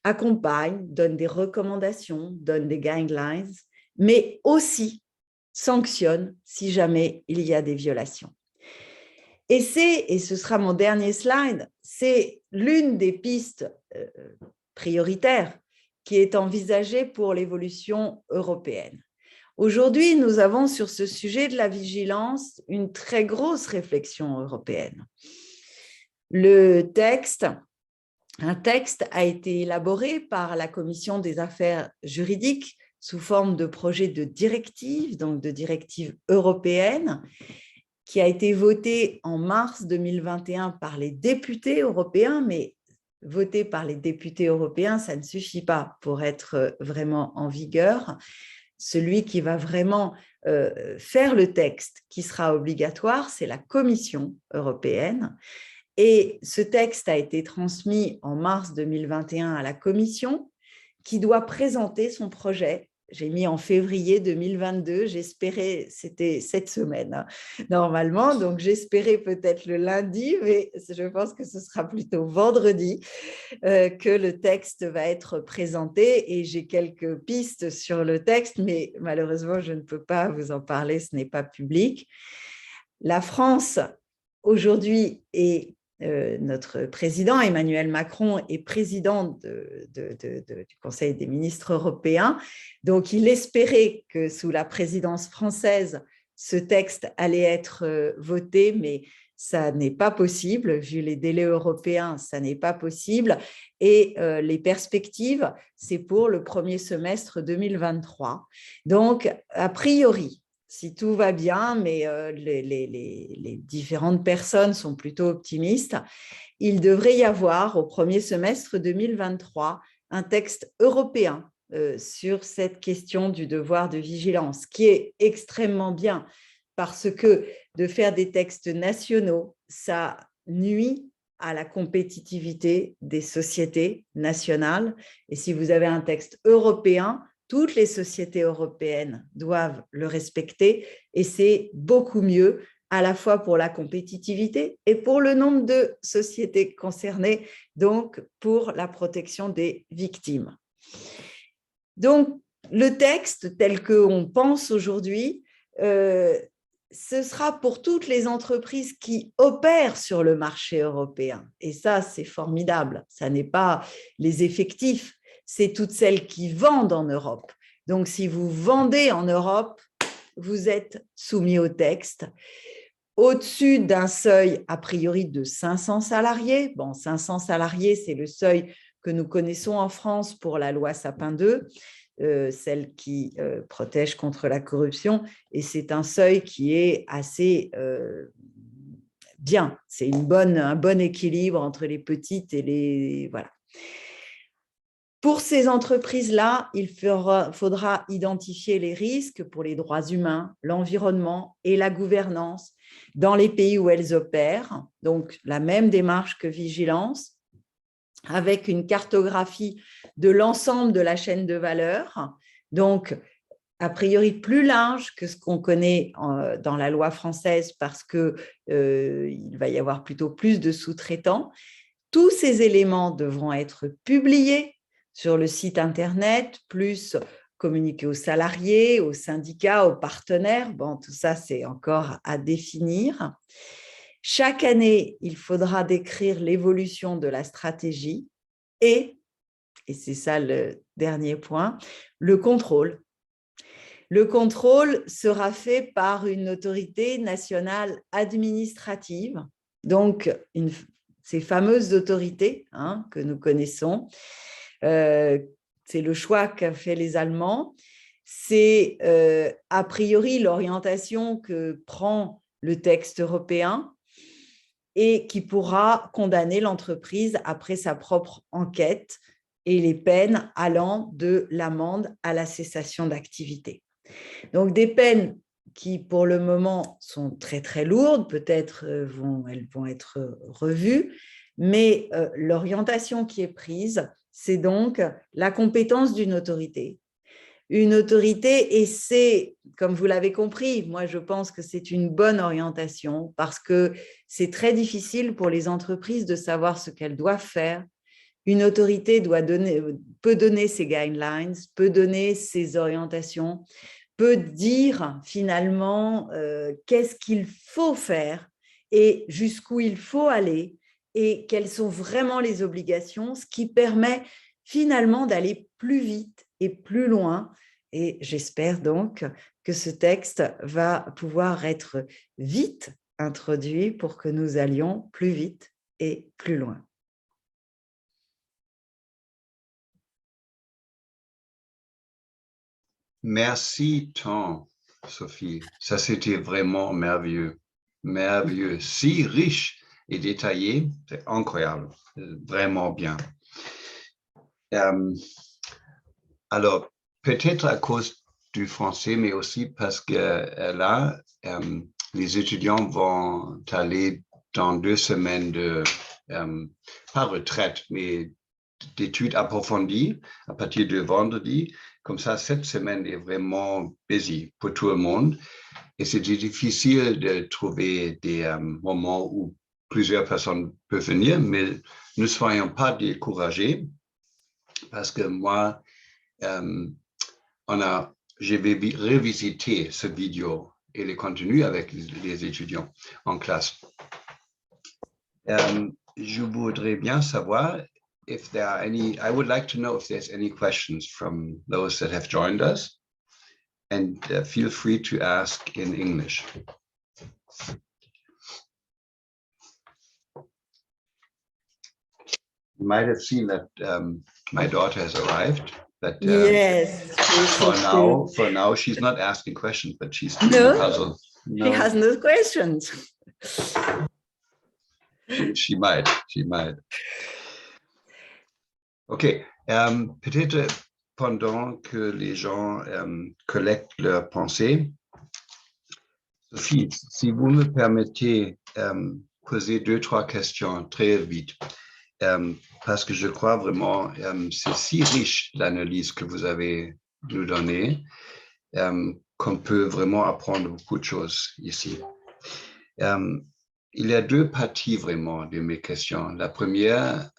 accompagne, donne des recommandations, donne des guidelines, mais aussi sanctionne si jamais il y a des violations. Et ce sera mon dernier slide, c'est l'une des pistes prioritaires qui est envisagée pour l'évolution européenne. Aujourd'hui, nous avons sur ce sujet de la vigilance une très grosse réflexion européenne. Un texte a été élaboré par la Commission des affaires juridiques sous forme de projet de directive, donc de directive européenne, qui a été voté en mars 2021 par les députés européens, mais voté par les députés européens, ça ne suffit pas pour être vraiment en vigueur. Celui qui va vraiment faire le texte qui sera obligatoire, c'est la Commission européenne. Et ce texte a été transmis en mars 2021 à la Commission, qui doit présenter son projet. J'ai mis en février 2022, j'espérais, c'était cette semaine normalement, donc j'espérais peut-être le lundi, mais je pense que ce sera plutôt vendredi que le texte va être présenté et j'ai quelques pistes sur le texte, mais malheureusement, je ne peux pas vous en parler, ce n'est pas public. La France, aujourd'hui, est notre président Emmanuel Macron est président du Conseil des ministres européens. Donc, il espérait que sous la présidence française, ce texte allait être voté, mais ça n'est pas possible. Vu les délais européens, ça n'est pas possible. Et les perspectives, c'est pour le premier semestre 2023. Donc, a priori, si tout va bien, mais les différentes personnes sont plutôt optimistes, il devrait y avoir au premier semestre 2023 un texte européen sur cette question du devoir de vigilance, qui est extrêmement bien parce que de faire des textes nationaux, ça nuit à la compétitivité des sociétés nationales. Et si vous avez un texte européen, toutes les sociétés européennes doivent le respecter et c'est beaucoup mieux à la fois pour la compétitivité et pour le nombre de sociétés concernées, donc pour la protection des victimes. Donc, le texte tel qu'on pense aujourd'hui, ce sera pour toutes les entreprises qui opèrent sur le marché européen. Et ça, c'est formidable. Ça n'est pas les effectifs, c'est toutes celles qui vendent en Europe. Donc, si vous vendez en Europe, vous êtes soumis au texte. Au-dessus d'un seuil, a priori, de 500 salariés. Bon, 500 salariés, c'est le seuil que nous connaissons en France pour la loi Sapin 2, celle qui protège contre la corruption. Et c'est un seuil qui est assez bien. C'est un bon équilibre entre les petites et les… Voilà. Pour ces entreprises-là, il faudra identifier les risques pour les droits humains, l'environnement et la gouvernance dans les pays où elles opèrent. Donc, la même démarche que vigilance, avec une cartographie de l'ensemble de la chaîne de valeur. Donc, a priori plus large que ce qu'on connaît dans la loi française parce qu'il va y avoir plutôt plus de sous-traitants. Tous ces éléments devront être publiés sur le site Internet, plus communiquer aux salariés, aux syndicats, aux partenaires. Bon, tout ça, c'est encore à définir. Chaque année, il faudra décrire l'évolution de la stratégie et c'est ça le dernier point, le contrôle. Le contrôle sera fait par une autorité nationale administrative, donc ces fameuses autorités que nous connaissons. C'est le choix qu'ont fait les Allemands. C'est a priori l'orientation que prend le texte européen et qui pourra condamner l'entreprise après sa propre enquête et les peines allant de l'amende à la cessation d'activité. Donc, des peines qui, pour le moment, sont très, très lourdes, peut-être elles vont être revues, mais l'orientation qui est prise, c'est donc la compétence d'une autorité. Une autorité, et c'est, comme vous l'avez compris, moi je pense que c'est une bonne orientation parce que c'est très difficile pour les entreprises de savoir ce qu'elles doivent faire. Une autorité peut donner ses guidelines, peut donner ses orientations, peut dire finalement qu'est-ce qu'il faut faire et jusqu'où il faut aller et quelles sont vraiment les obligations, ce qui permet finalement d'aller plus vite et plus loin. Et j'espère donc que ce texte va pouvoir être vite introduit pour que nous allions plus vite et plus loin. Merci tant, Sophie. Ça, c'était vraiment merveilleux. Merveilleux. Si riche et détaillé, c'est incroyable. Vraiment bien. Alors, peut-être à cause du français, mais aussi parce que là, les étudiants vont aller dans 2 semaines de, pas retraite, mais d'études approfondies à partir de vendredi. Comme ça, cette semaine est vraiment busy pour tout le monde. Et c'est difficile de trouver des moments où plusieurs personnes peuvent venir, mais ne soyons pas découragés parce que moi, je vais revisiter ce vidéo et le contenu avec les étudiants en classe. Je voudrais bien savoir if there are any, I would like to know if there's any questions from those that have joined us, and feel free to ask in English. You might have seen that my daughter has arrived. But yes. For now, she's not asking questions, but she's doing the puzzle. No, she has no questions. She might. OK. Peut-être pendant que les gens collectent leurs pensées, Sophie, si vous me permettez poser 2-3 questions très vite, parce que je crois vraiment c'est si riche l'analyse que vous avez nous donnée qu'on peut vraiment apprendre beaucoup de choses ici. Il y a 2 parties vraiment de mes questions. La première,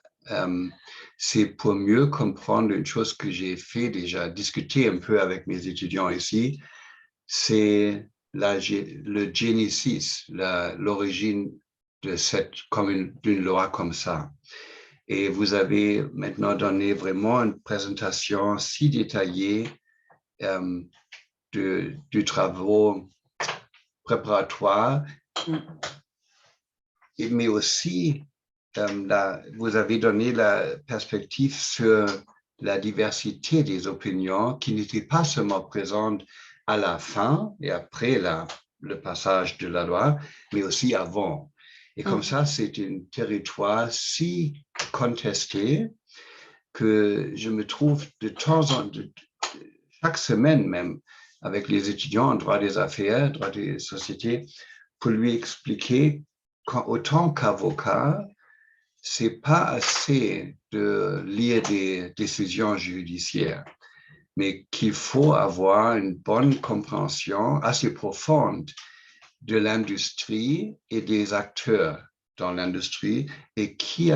c'est pour mieux comprendre une chose que j'ai fait déjà, discuter un peu avec mes étudiants ici, c'est le génésis, l'origine d'une loi comme ça. Et vous avez maintenant donné vraiment une présentation si détaillée du travail préparatoire, mais aussi vous avez donné la perspective sur la diversité des opinions qui n'étaient pas seulement présentes à la fin et après le passage de la loi, mais aussi avant. Et comme ça, c'est un territoire si contesté que je me trouve de temps en temps, chaque semaine même, avec les étudiants en droit des affaires, droit des sociétés, pour lui expliquer qu'autant qu'avocat, c'est pas assez de lire des décisions judiciaires, mais qu'il faut avoir une bonne compréhension assez profonde de l'industrie et des acteurs dans l'industrie et qui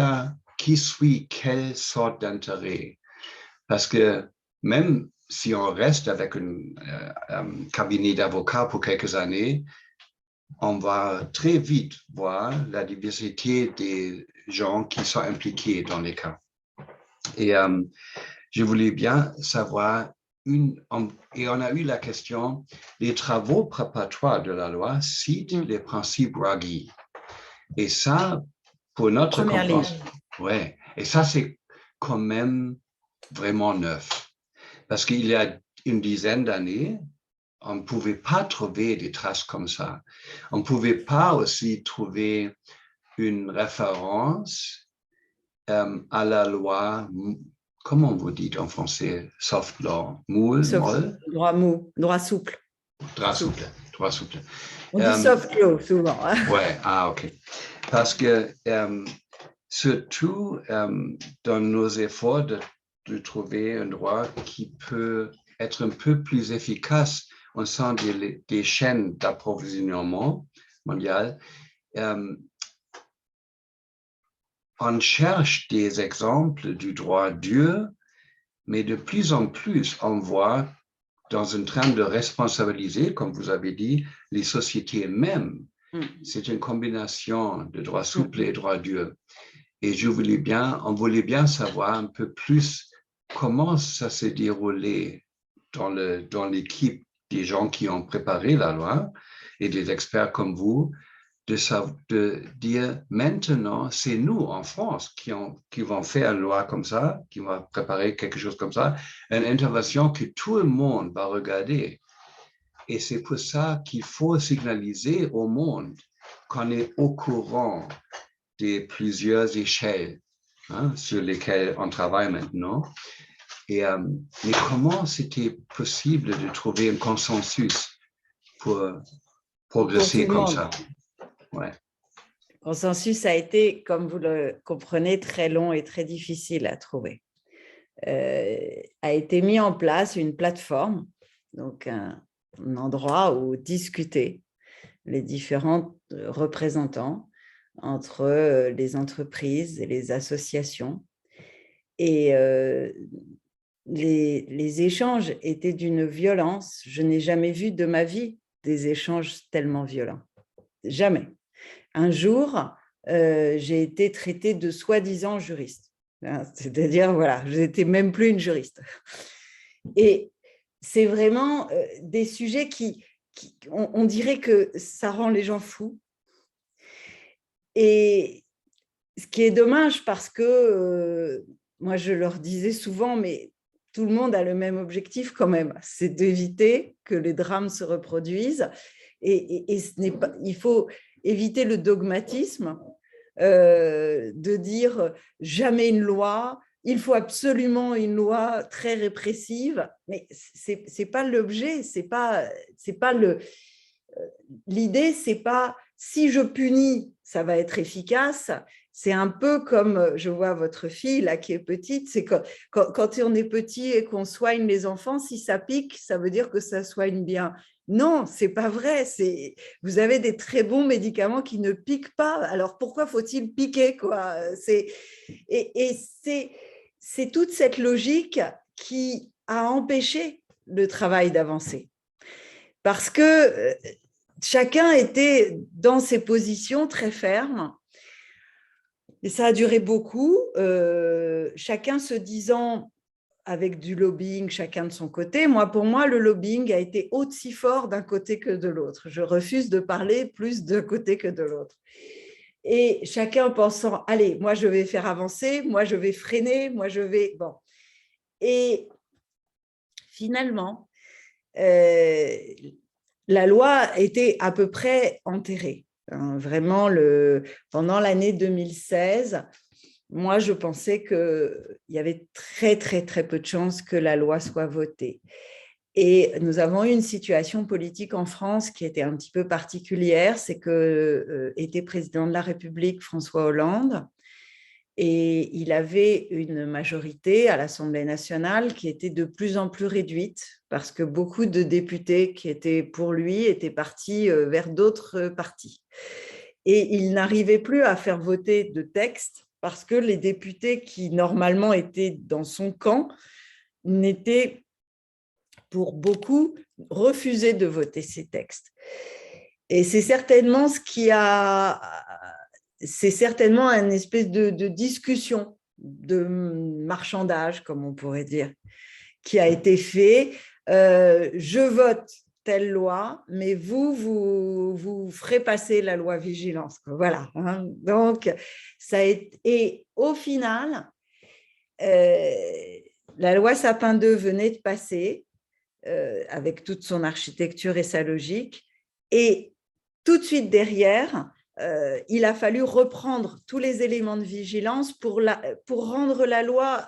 suit quelle sorte d'intérêt. Parce que même si on reste avec un cabinet d'avocats pour quelques années, on va très vite voir la diversité des gens qui sont impliqués dans les cas. Et je voulais bien savoir, et on a eu la question, les travaux préparatoires de la loi citent les principes Ruggie. Et ça, pour notre compréhension, ouais, et ça, c'est quand même vraiment neuf. Parce qu'il y a une dizaine d'années, on ne pouvait pas trouver des traces comme ça. On ne pouvait pas aussi trouver une référence à la loi, comment vous dites en français, soft law, molle, droit mou, droit souple. Droit souple, droit souple. On dit soft law souvent. Ouais, ok. Parce que surtout dans nos efforts de trouver un droit qui peut être un peu plus efficace au sein des chaînes d'approvisionnement mondiales, on cherche des exemples du droit dur, mais de plus en plus, on voit dans un train de responsabiliser, comme vous avez dit, les sociétés mêmes. C'est une combinaison de droit souple et droit dur. Et on voulait bien savoir un peu plus comment ça s'est déroulé dans l'équipe des gens qui ont préparé la loi et des experts comme vous, de dire maintenant, c'est nous en France qui vont faire une loi comme ça, qui vont préparer quelque chose comme ça, une intervention que tout le monde va regarder. Et c'est pour ça qu'il faut signaliser au monde qu'on est au courant de plusieurs échelles sur lesquelles on travaille maintenant. Et, mais comment c'était possible de trouver un consensus pour progresser comme ça? Ouais. Le consensus a été, comme vous le comprenez, très long et très difficile à trouver. A été mis en place une plateforme, donc un endroit où discuter les différents représentants entre les entreprises et les associations. Et les échanges étaient d'une violence. Je n'ai jamais vu de ma vie des échanges tellement violents. Jamais. Un jour, j'ai été traitée de soi-disant juriste. C'est-à-dire, voilà, je n'étais même plus une juriste. Et c'est vraiment des sujets on dirait que ça rend les gens fous. Et ce qui est dommage parce que moi, je leur disais souvent, mais tout le monde a le même objectif quand même, c'est d'éviter que les drames se reproduisent. Et ce n'est pas, il faut éviter le dogmatisme de dire jamais une loi, il faut absolument une loi très répressive, mais c'est pas l'objet, c'est pas l'idée, c'est pas si je punis, ça va être efficace. C'est un peu comme, je vois votre fille là qui est petite, c'est que quand on est petit et qu'on soigne les enfants, si ça pique, ça veut dire que ça soigne bien. Non, c'est pas vrai. Vous avez des très bons médicaments qui ne piquent pas. Alors pourquoi faut-il piquer quoi? Et c'est toute cette logique qui a empêché le travail d'avancer. Parce que chacun était dans ses positions très fermes. Et ça a duré beaucoup, chacun se disant avec du lobbying, chacun de son côté. Pour moi, le lobbying a été aussi fort d'un côté que de l'autre. Je refuse de parler plus d'un côté que de l'autre. Et chacun pensant, allez, moi je vais faire avancer, moi je vais freiner, moi je vais… Bon. Et finalement, la loi était à peu près enterrée. Vraiment, pendant l'année 2016, moi, je pensais qu'il y avait très, très, très peu de chances que la loi soit votée. Et nous avons eu une situation politique en France qui était un petit peu particulière, c'est que était président de la République François Hollande, et il avait une majorité à l'Assemblée nationale qui était de plus en plus réduite parce que beaucoup de députés qui étaient pour lui étaient partis vers d'autres partis. Et il n'arrivait plus à faire voter de textes parce que les députés qui normalement étaient dans son camp n'étaient pour beaucoup refusé de voter ces textes. Et c'est certainement c'est certainement une espèce de discussion, de marchandage, comme on pourrait dire, qui a été fait. Je vote telle loi, mais vous ferez passer la loi vigilance. Voilà. Hein. Donc, et au final, la loi Sapin 2 venait de passer, avec toute son architecture et sa logique. Et tout de suite derrière, il a fallu reprendre tous les éléments de vigilance pour rendre la loi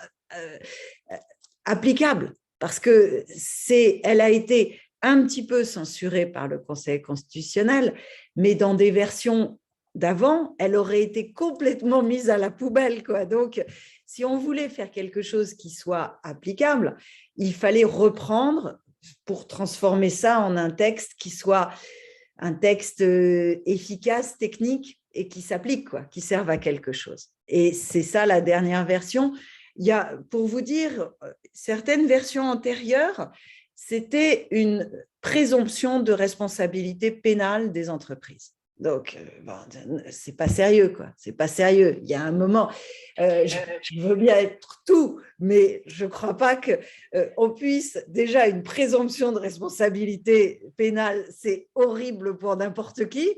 applicable, parce qu'elle a été un petit peu censurée par le Conseil constitutionnel, mais dans des versions d'avant, elle aurait été complètement mise à la poubelle, quoi. Donc, si on voulait faire quelque chose qui soit applicable, il fallait reprendre pour transformer ça en un texte qui soit un texte efficace, technique et qui s'applique, quoi, qui serve à quelque chose. Et c'est ça la dernière version. Il y a, pour vous dire, certaines versions antérieures, c'était une présomption de responsabilité pénale des entreprises. Donc, bon, c'est pas sérieux, quoi. C'est pas sérieux. Il y a un moment, je veux bien être tout, mais je crois pas que on puisse déjà une présomption de responsabilité pénale, c'est horrible pour n'importe qui.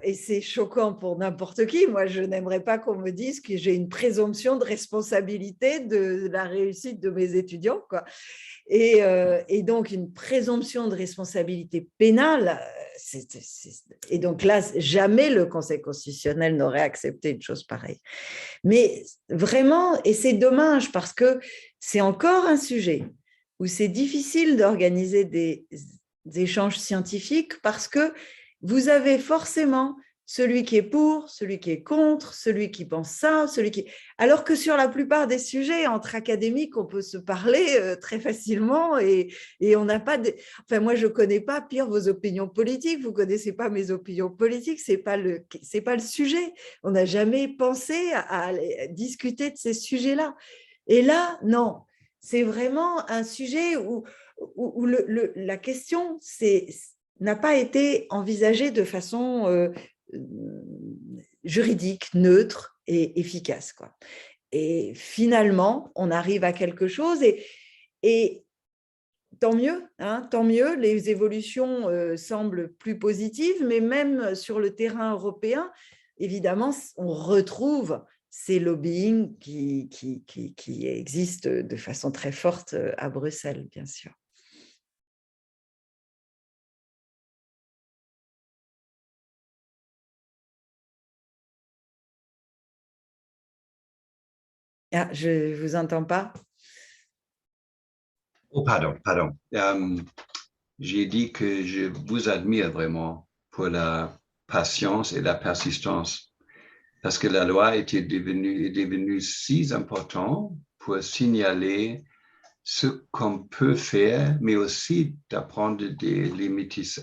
Et c'est choquant pour n'importe qui. Moi, je n'aimerais pas qu'on me dise que j'ai une présomption de responsabilité de la réussite de mes étudiants, quoi. Et donc, une présomption de responsabilité pénale, et donc là, jamais le Conseil constitutionnel n'aurait accepté une chose pareille. Mais vraiment, et c'est dommage parce que c'est encore un sujet où c'est difficile d'organiser des échanges scientifiques parce que vous avez forcément celui qui est pour, celui qui est contre, celui qui pense ça, celui qui... Alors que sur la plupart des sujets, entre académiques, on peut se parler très facilement et on n'a pas... Enfin, moi, je ne connais pas, pire, vos opinions politiques, vous ne connaissez pas mes opinions politiques, ce n'est pas le sujet. On n'a jamais pensé à discuter de ces sujets-là. Et là, non, c'est vraiment un sujet où la question n'a pas été envisagée de façon juridique, neutre et efficace, quoi. Et finalement, on arrive à quelque chose et tant mieux, hein, tant mieux, les évolutions semblent plus positives, mais même sur le terrain européen, évidemment, on retrouve ces lobbying qui existent de façon très forte à Bruxelles, bien sûr. Ah, je ne vous entends pas. Oh, pardon. J'ai dit que je vous admire vraiment pour la patience et la persistance, parce que la loi est devenue si importante pour signaler ce qu'on peut faire, mais aussi d'apprendre des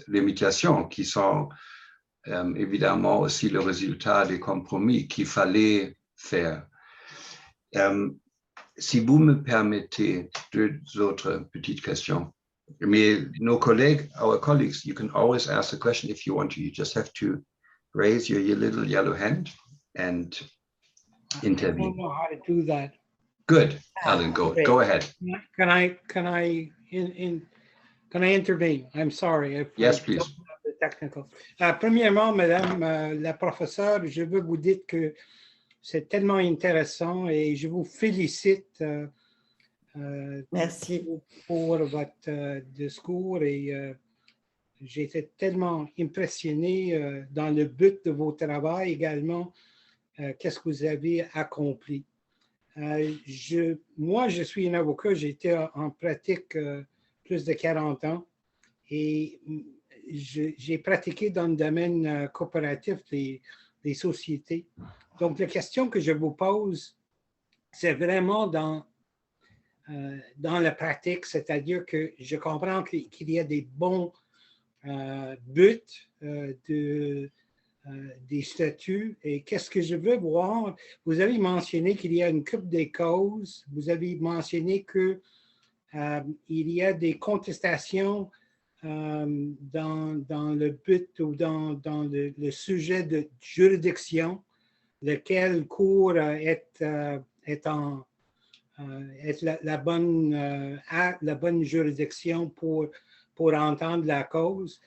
limitations qui sont évidemment aussi le résultat des compromis qu'il fallait faire. Si vous me permettez, deux autres petites questions. Mais nos collègues, our colleagues, you can always ask a question if you want to. You just have to raise your little yellow hand and intervene. I don't know how to do that. Good, Alan, go ahead. Can I intervene? I'm sorry. Yes, please. Technical. Premièrement, Madame la professeure, je veux vous dire que c'est tellement intéressant et je vous félicite. Merci. Pour votre discours et j'ai été tellement impressionné dans le but de vos travaux également qu'est-ce que vous avez accompli. Moi, je suis un avocat, j'ai été en pratique plus de 40 ans et j'ai pratiqué dans le domaine coopératif des sociétés. Donc, la question que je vous pose, c'est vraiment dans la pratique, c'est-à-dire que je comprends qu'il y a des bons buts des statuts. Et qu'est-ce que je veux voir? Vous avez mentionné qu'il y a une coupe des causes. Vous avez mentionné qu'il y a des contestations dans le but ou dans le sujet de juridiction, lequel cour est la bonne juridiction pour entendre la cause.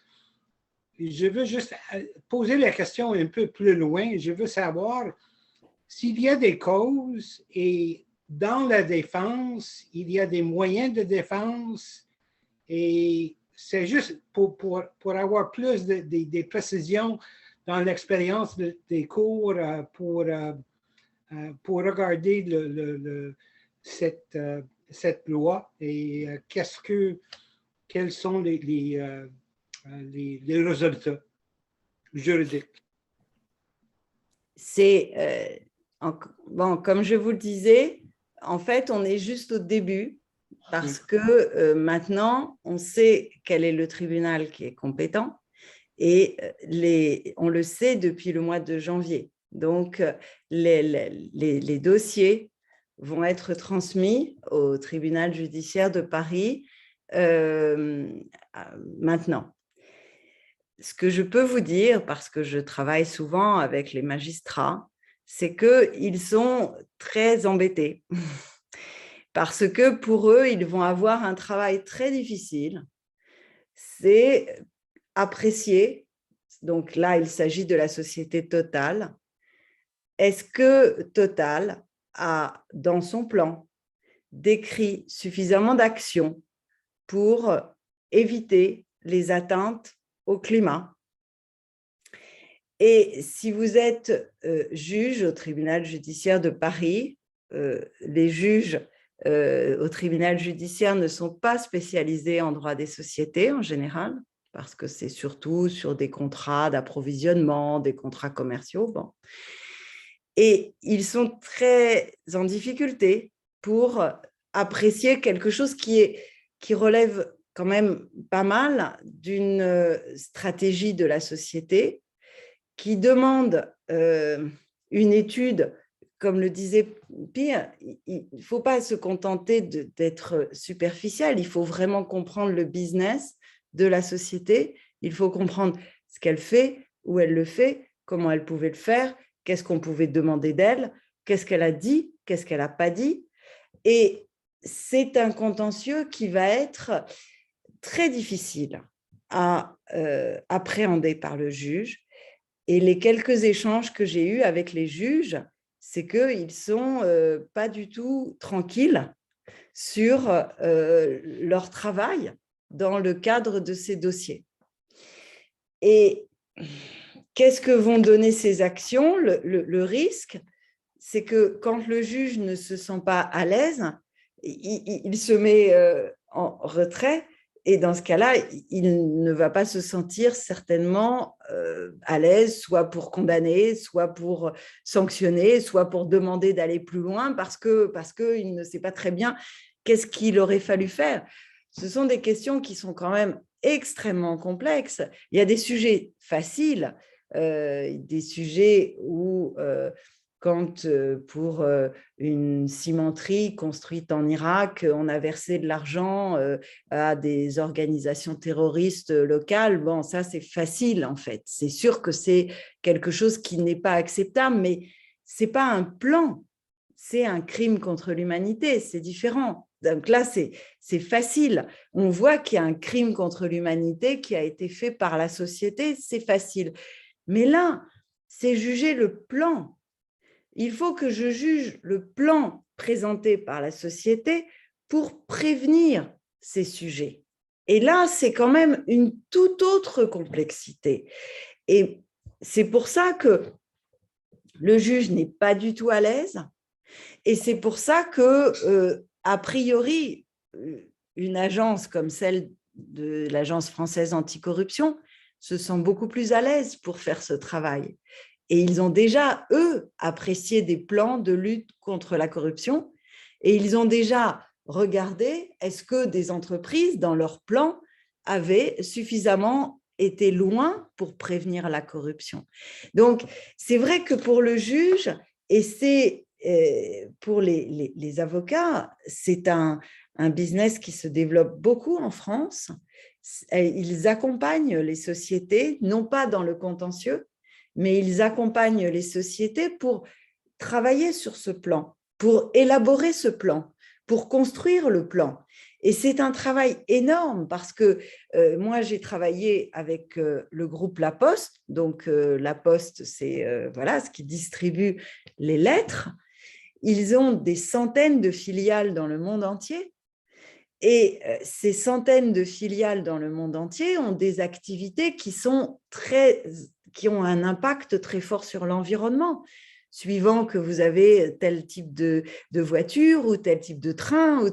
Je veux juste poser la question un peu plus loin. Je veux savoir s'il y a des causes et dans la défense, il y a des moyens de défense et c'est juste pour avoir plus des précisions dans l'expérience des cours pour regarder cette loi et quels sont les résultats juridiques. C'est, bon, comme je vous le disais, en fait, on est juste au début parce que maintenant, on sait quel est le tribunal qui est compétent et on le sait depuis le mois de janvier. Donc, les dossiers vont être transmis au tribunal judiciaire de Paris maintenant. Ce que je peux vous dire, parce que je travaille souvent avec les magistrats, c'est qu'ils sont très embêtés parce que pour eux, ils vont avoir un travail très difficile. C'est apprécier, donc là, il s'agit de la société Total. Est-ce que Total a, dans son plan, décrit suffisamment d'actions pour éviter les atteintes au climat? Et si vous êtes juge au tribunal judiciaire de Paris, les juges au tribunal judiciaire ne sont pas spécialisés en droit des sociétés en général, parce que c'est surtout sur des contrats d'approvisionnement, des contrats commerciaux. Bon. Et ils sont très en difficulté pour apprécier quelque chose qui relève quand même pas mal d'une stratégie de la société qui demande une étude, comme le disait Pierre, il ne faut pas se contenter d'être superficiel, il faut vraiment comprendre le business de la société, il faut comprendre ce qu'elle fait, où elle le fait, comment elle pouvait le faire, qu'est-ce qu'on pouvait demander d'elle, qu'est-ce qu'elle a dit, qu'est-ce qu'elle n'a pas dit. Et c'est un contentieux qui va être très difficile à appréhender par le juge. Et les quelques échanges que j'ai eus avec les juges, c'est qu'ils ne sont pas du tout tranquilles sur leur travail dans le cadre de ces dossiers. Et qu'est-ce que vont donner ces actions? Le risque, c'est que quand le juge ne se sent pas à l'aise, il se met en retrait. Et dans ce cas-là, il ne va pas se sentir certainement à l'aise, soit pour condamner, soit pour sanctionner, soit pour demander d'aller plus loin, parce qu'il ne sait pas très bien qu'est-ce qu'il aurait fallu faire. Ce sont des questions qui sont quand même extrêmement complexes. Il y a des sujets faciles, des sujets où... quand pour une cimenterie construite en Irak, on a versé de l'argent à des organisations terroristes locales, bon, ça c'est facile en fait. C'est sûr que c'est quelque chose qui n'est pas acceptable, mais ce n'est pas un plan, c'est un crime contre l'humanité, c'est différent. Donc là, c'est facile. On voit qu'il y a un crime contre l'humanité qui a été fait par la société, c'est facile. Mais là, c'est juger le plan. Il faut que je juge le plan présenté par la société pour prévenir ces sujets. Et là, c'est quand même une toute autre complexité. Et c'est pour ça que Le juge n'est pas du tout à l'aise. Et c'est pour ça que, a priori, une agence comme celle de l'Agence française anticorruption se sent beaucoup plus à l'aise pour faire ce travail. Et ils ont déjà, eux, apprécié des plans de lutte contre la corruption et ils ont déjà regardé est-ce que des entreprises, dans leurs plans, avaient suffisamment été loin pour prévenir la corruption. Donc, c'est vrai que pour le juge, et c'est pour les avocats, c'est un business qui se développe beaucoup en France. Ils accompagnent les sociétés, non pas dans le contentieux, mais ils accompagnent les sociétés pour travailler sur ce plan, pour élaborer ce plan, pour construire le plan. Et c'est un travail énorme parce que moi, j'ai travaillé avec le groupe La Poste. Donc, La Poste, c'est voilà, ce qui distribue les lettres. Ils ont des centaines de filiales dans le monde entier. Et ces centaines de filiales dans le monde entier ont des activités qui ont un impact très fort sur l'environnement. Suivant que vous avez tel type de voiture ou tel type de train ou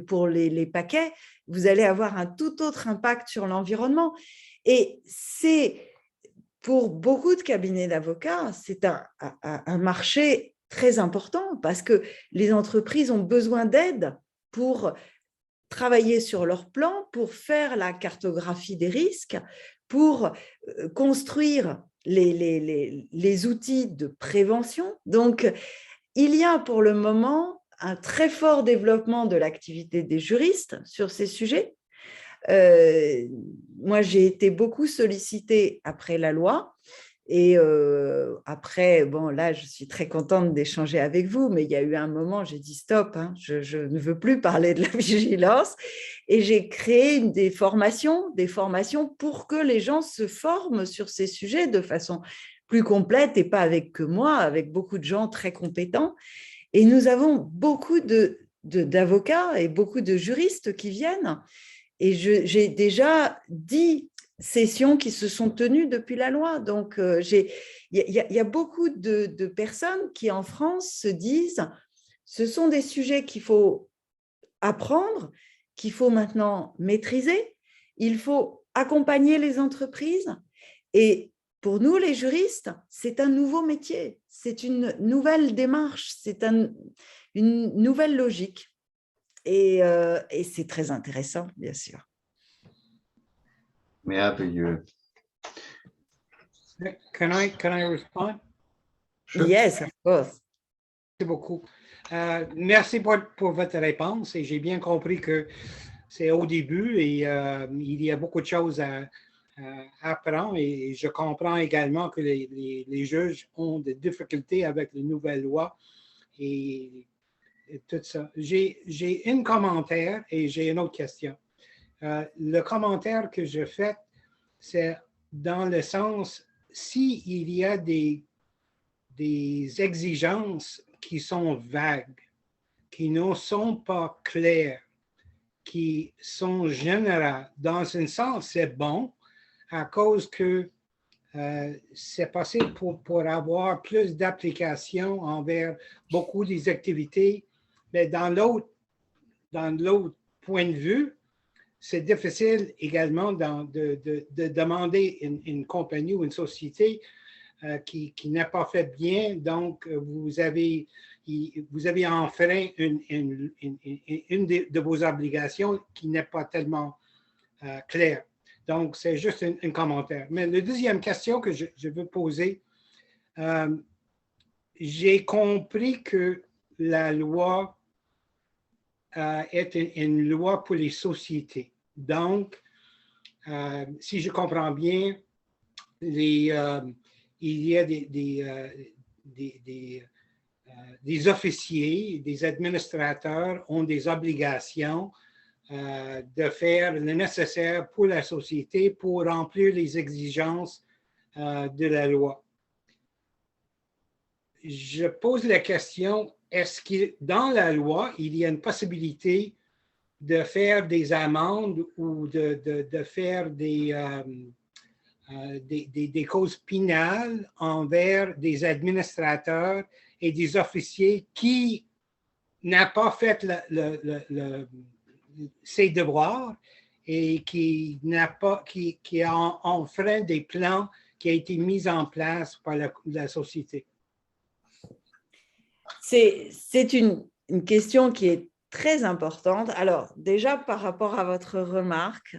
pour les paquets, vous allez avoir un tout autre impact sur l'environnement. Et c'est, pour beaucoup de cabinets d'avocats, c'est un marché très important parce que les entreprises ont besoin d'aide pour travailler sur leur plan, pour faire la cartographie des risques, pour construire les outils de prévention. Donc, il y a pour le moment un très fort développement de l'activité des juristes sur ces sujets. Moi, j'ai été beaucoup sollicitée après la loi. Et après, bon, là, je suis très contente d'échanger avec vous, mais il y a eu un moment, j'ai dit stop, hein, je ne veux plus parler de la vigilance. Et j'ai créé des formations pour que les gens se forment sur ces sujets de façon plus complète et pas avec que moi, avec beaucoup de gens très compétents. Et nous avons beaucoup d'avocats et beaucoup de juristes qui viennent. Et j'ai déjà 10 sessions qui se sont tenues depuis la loi. Donc, il y a beaucoup de personnes qui, en France, se disent ce sont des sujets qu'il faut apprendre, qu'il faut maintenant maîtriser. Il faut accompagner les entreprises. Et pour nous, les juristes, c'est un nouveau métier. C'est une nouvelle démarche. C'est une nouvelle logique. Et c'est très intéressant, bien sûr. Merveilleux. Can I respond? Sure. Yes, of course. Merci beaucoup. Merci pour votre réponse et j'ai bien compris que c'est au début et il y a beaucoup de choses à apprendre et je comprends également que les juges ont des difficultés avec les nouvelles lois et tout ça. J'ai un commentaire et j'ai une autre question. Le commentaire que je fais, c'est dans le sens, s'il y a des exigences qui sont vagues, qui ne sont pas claires, qui sont générales, dans un sens, c'est bon, à cause que c'est possible pour avoir plus d'applications envers beaucoup des activités, mais dans l'autre point de vue, c'est difficile également de demander une compagnie ou une société qui n'a pas fait bien, donc vous avez enfreint une de vos obligations qui n'est pas tellement claire. Donc, c'est juste un commentaire. Mais la deuxième question que je veux poser, j'ai compris que la loi est une loi pour les sociétés. Donc, si je comprends bien, il y a des officiers, des administrateurs ont des obligations de faire le nécessaire pour la société pour remplir les exigences de la loi. Je pose la question, est-ce que dans la loi, il y a une possibilité de faire des amendes ou de faire des des causes pénales envers des administrateurs et des officiers qui n'ont pas fait ses devoirs et qui ont enfreint des plans qui ont été mis en place par la société? C'est une question qui est très importante. Alors, déjà, par rapport à votre remarque,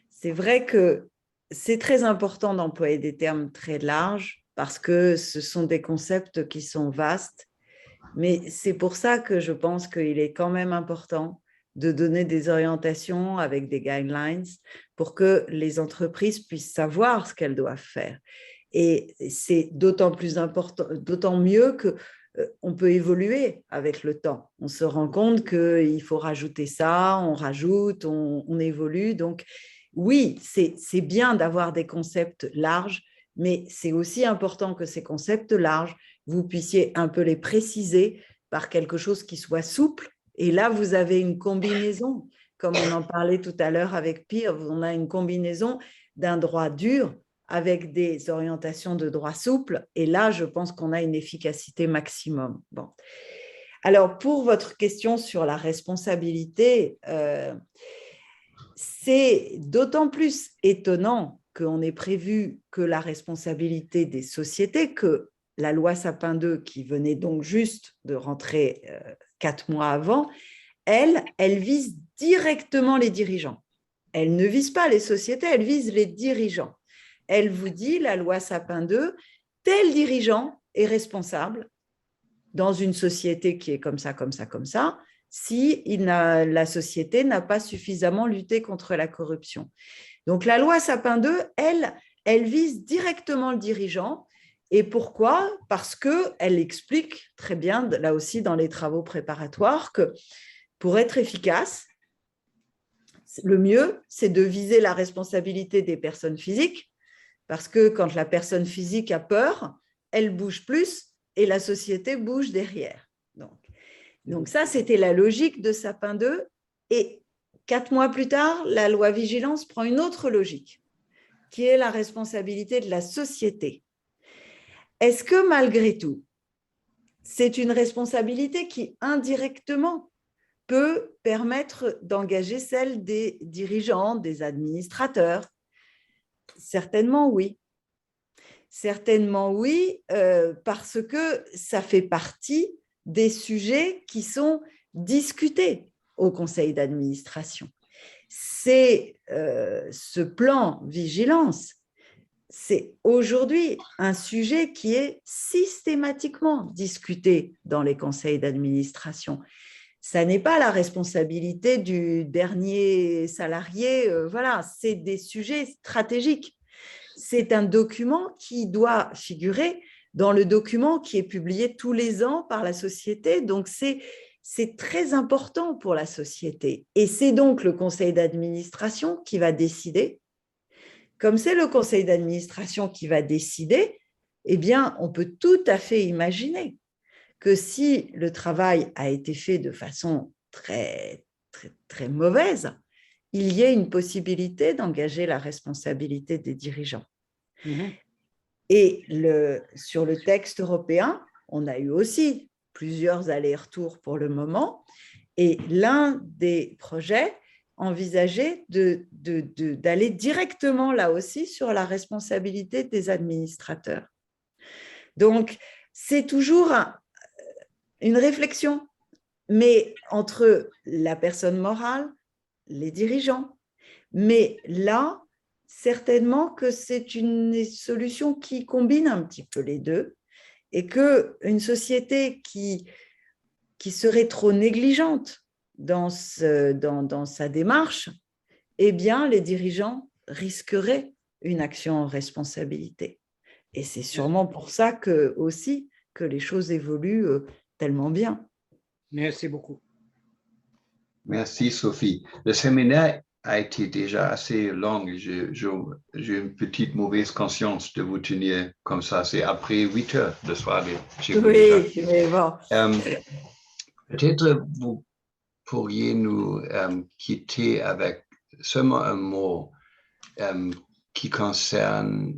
c'est vrai que c'est très important d'employer des termes très larges parce que ce sont des concepts qui sont vastes. Mais c'est pour ça que je pense qu'il est quand même important de donner des orientations avec des guidelines pour que les entreprises puissent savoir ce qu'elles doivent faire. Et c'est d'autant plus important, d'autant mieux qu'on peut évoluer avec le temps. On se rend compte qu'il faut rajouter ça, on rajoute, on évolue. Donc, oui, c'est bien d'avoir des concepts larges, mais c'est aussi important que ces concepts larges, vous puissiez un peu les préciser par quelque chose qui soit souple. Et là, vous avez une combinaison, comme on en parlait tout à l'heure avec Pierre, on a une combinaison d'un droit dur avec des orientations de droit souple. Et là, je pense qu'on a une efficacité maximum. Bon. Alors, pour votre question sur la responsabilité, c'est d'autant plus étonnant qu'on ait prévu que la responsabilité des sociétés, que la loi Sapin 2, qui venait donc juste de rentrer 4 mois avant, elle vise directement les dirigeants. Elle ne vise pas les sociétés, elle vise les dirigeants. Elle vous dit, la loi Sapin 2, tel dirigeant est responsable dans une société qui est comme ça, comme ça, comme ça, si la société n'a pas suffisamment lutté contre la corruption. Donc, la loi Sapin 2, elle vise directement le dirigeant. Et pourquoi? Parce qu'elle explique très bien, là aussi dans les travaux préparatoires, que pour être efficace, le mieux, c'est de viser la responsabilité des personnes physiques, parce que quand la personne physique a peur, elle bouge plus et la société bouge derrière. Donc ça, c'était la logique de Sapin 2. Et 4 mois plus tard, la loi Vigilance prend une autre logique, qui est la responsabilité de la société. Est-ce que malgré tout, c'est une responsabilité qui indirectement peut permettre d'engager celle des dirigeants, des administrateurs? Certainement oui. Certainement oui, parce que ça fait partie des sujets qui sont discutés au conseil d'administration. C'est ce plan vigilance, c'est aujourd'hui un sujet qui est systématiquement discuté dans les conseils d'administration. Ça n'est pas la responsabilité du dernier salarié, voilà, c'est des sujets stratégiques. C'est un document qui doit figurer dans le document qui est publié tous les ans par la société. Donc, c'est très important pour la société. Et c'est donc le conseil d'administration qui va décider. Comme c'est le conseil d'administration qui va décider, eh bien, on peut tout à fait imaginer que si le travail a été fait de façon très, très, très mauvaise, il y ait une possibilité d'engager la responsabilité des dirigeants. Et sur le texte européen, on a eu aussi plusieurs allers-retours pour le moment, et l'un des projets envisageait d'aller directement là aussi sur la responsabilité des administrateurs. Donc, c'est toujours une réflexion, mais entre la personne morale, les dirigeants. Mais là, certainement que c'est une solution qui combine un petit peu les deux, et qu'une société qui serait trop négligente dans sa démarche, eh bien, les dirigeants risqueraient une action en responsabilité. Et c'est sûrement pour ça aussi que les choses évoluent tellement bien. Merci beaucoup. Merci, Sophie. Le séminaire a été déjà assez long. J'ai une petite mauvaise conscience de vous tenir comme ça. C'est après 8 heures de soir. Oui, mais bon. Peut-être vous pourriez nous quitter avec seulement un mot qui concerne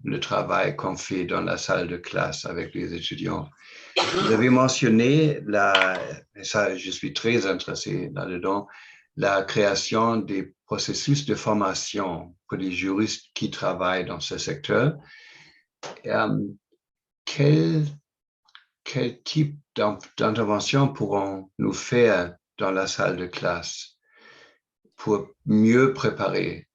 le travail qu'on fait dans la salle de classe avec les étudiants. Vous avez mentionné, et ça, je suis très intéressé là-dedans, la création des processus de formation pour les juristes qui travaillent dans ce secteur. Quel type d'intervention pourrons-nous faire dans la salle de classe pour mieux préparer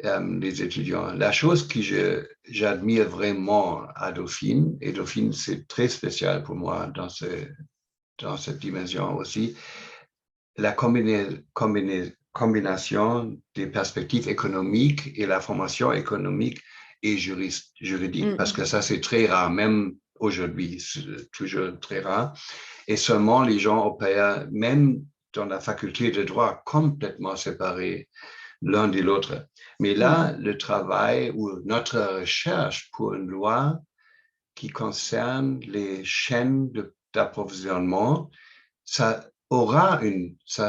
les étudiants? La chose que j'admire vraiment à Dauphine, et Dauphine c'est très spécial pour moi dans cette dimension aussi, la combinaison des perspectives économiques et la formation économique et juridique, parce que ça c'est très rare, même aujourd'hui, c'est toujours très rare, et seulement les gens opèrent, même dans la faculté de droit, complètement séparés l'un de l'autre. Mais là, le travail ou notre recherche pour une loi qui concerne les chaînes d'approvisionnement, ça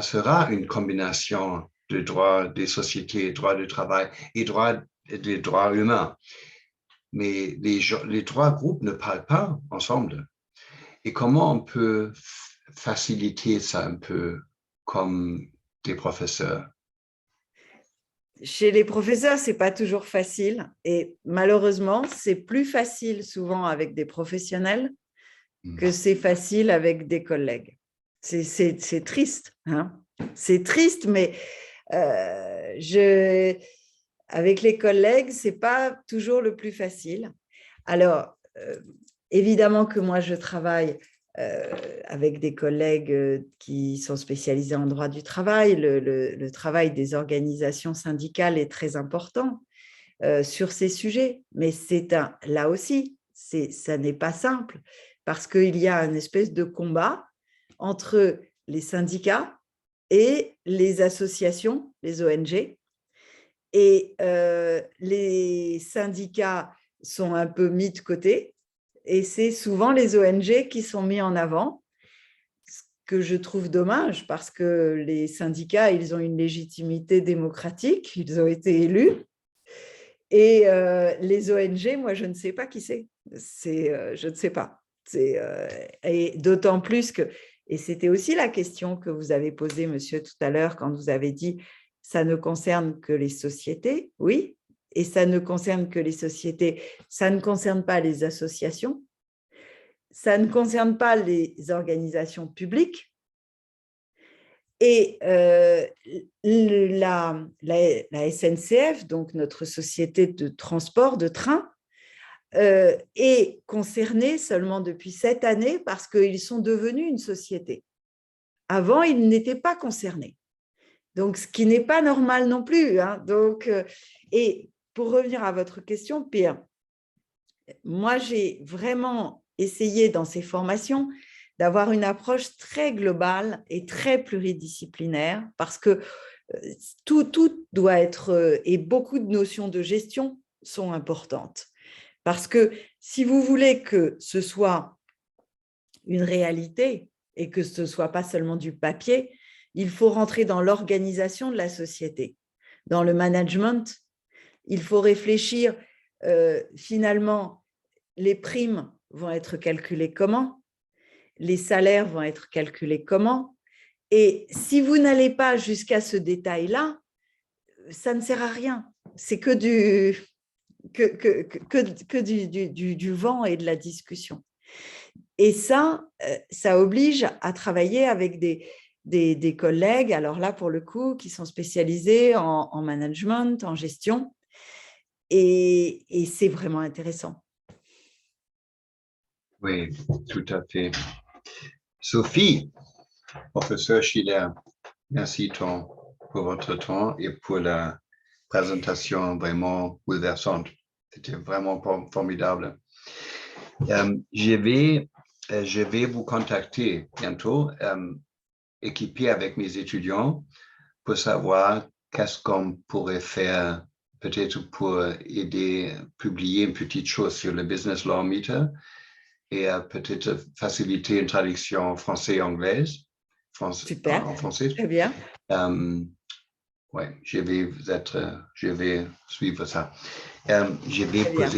sera une combination de droits des sociétés, droits du travail et des droits humains. Mais les trois groupes ne parlent pas ensemble. Et comment on peut faciliter ça un peu comme des professeurs? Chez les professeurs, c'est pas toujours facile. Et malheureusement, c'est plus facile souvent avec des professionnels que c'est facile avec des collègues. C'est triste. Hein, c'est triste, mais avec les collègues, c'est pas toujours le plus facile. Alors, évidemment que moi, je travaille avec des collègues qui sont spécialisés en droit du travail. Le travail des organisations syndicales est très important sur ces sujets. Mais là aussi, ça n'est pas simple parce qu'il y a une espèce de combat entre les syndicats et les associations, les ONG. Et les syndicats sont un peu mis de côté et c'est souvent les ONG qui sont mis en avant, ce que je trouve dommage parce que les syndicats, ils ont une légitimité démocratique, ils ont été élus. Et les ONG, moi, je ne sais pas qui c'est. Je ne sais pas. Et d'autant plus que, et c'était aussi la question que vous avez posée, monsieur, tout à l'heure, quand vous avez dit ça ne concerne que les sociétés, oui, et ça ne concerne que les sociétés, ça ne concerne pas les associations, ça ne concerne pas les organisations publiques. Et la SNCF, donc notre société de transport de train, est concernée seulement depuis cette année parce qu'ils sont devenus une société. Avant, ils n'étaient pas concernés. Donc, ce qui n'est pas normal non plus. Hein. Donc, et pour revenir à votre question, Pierre, moi, j'ai vraiment essayé dans ces formations d'avoir une approche très globale et très pluridisciplinaire parce que tout doit être, et beaucoup de notions de gestion sont importantes. Parce que si vous voulez que ce soit une réalité et que ce ne soit pas seulement du papier, il faut rentrer dans l'organisation de la société, dans le management. Il faut réfléchir, finalement, les primes vont être calculées comment, les salaires vont être calculés comment. Et si vous n'allez pas jusqu'à ce détail-là, ça ne sert à rien. C'est que du vent et de la discussion. Et ça oblige à travailler avec des collègues, alors là, pour le coup, qui sont spécialisés en management, en gestion. Et c'est vraiment intéressant. Oui, tout à fait. Sophie, professeur Schiller, merci pour votre temps et pour la présentation vraiment bouleversante. C'était vraiment formidable. Je vais vous contacter bientôt, équipé avec mes étudiants, pour savoir qu'est-ce qu'on pourrait faire peut-être pour aider, publier une petite chose sur le Business Law Meter et peut-être faciliter une traduction français-anglaise. Super, en français. très bien. je vais suivre ça. Je vais Très bien. poser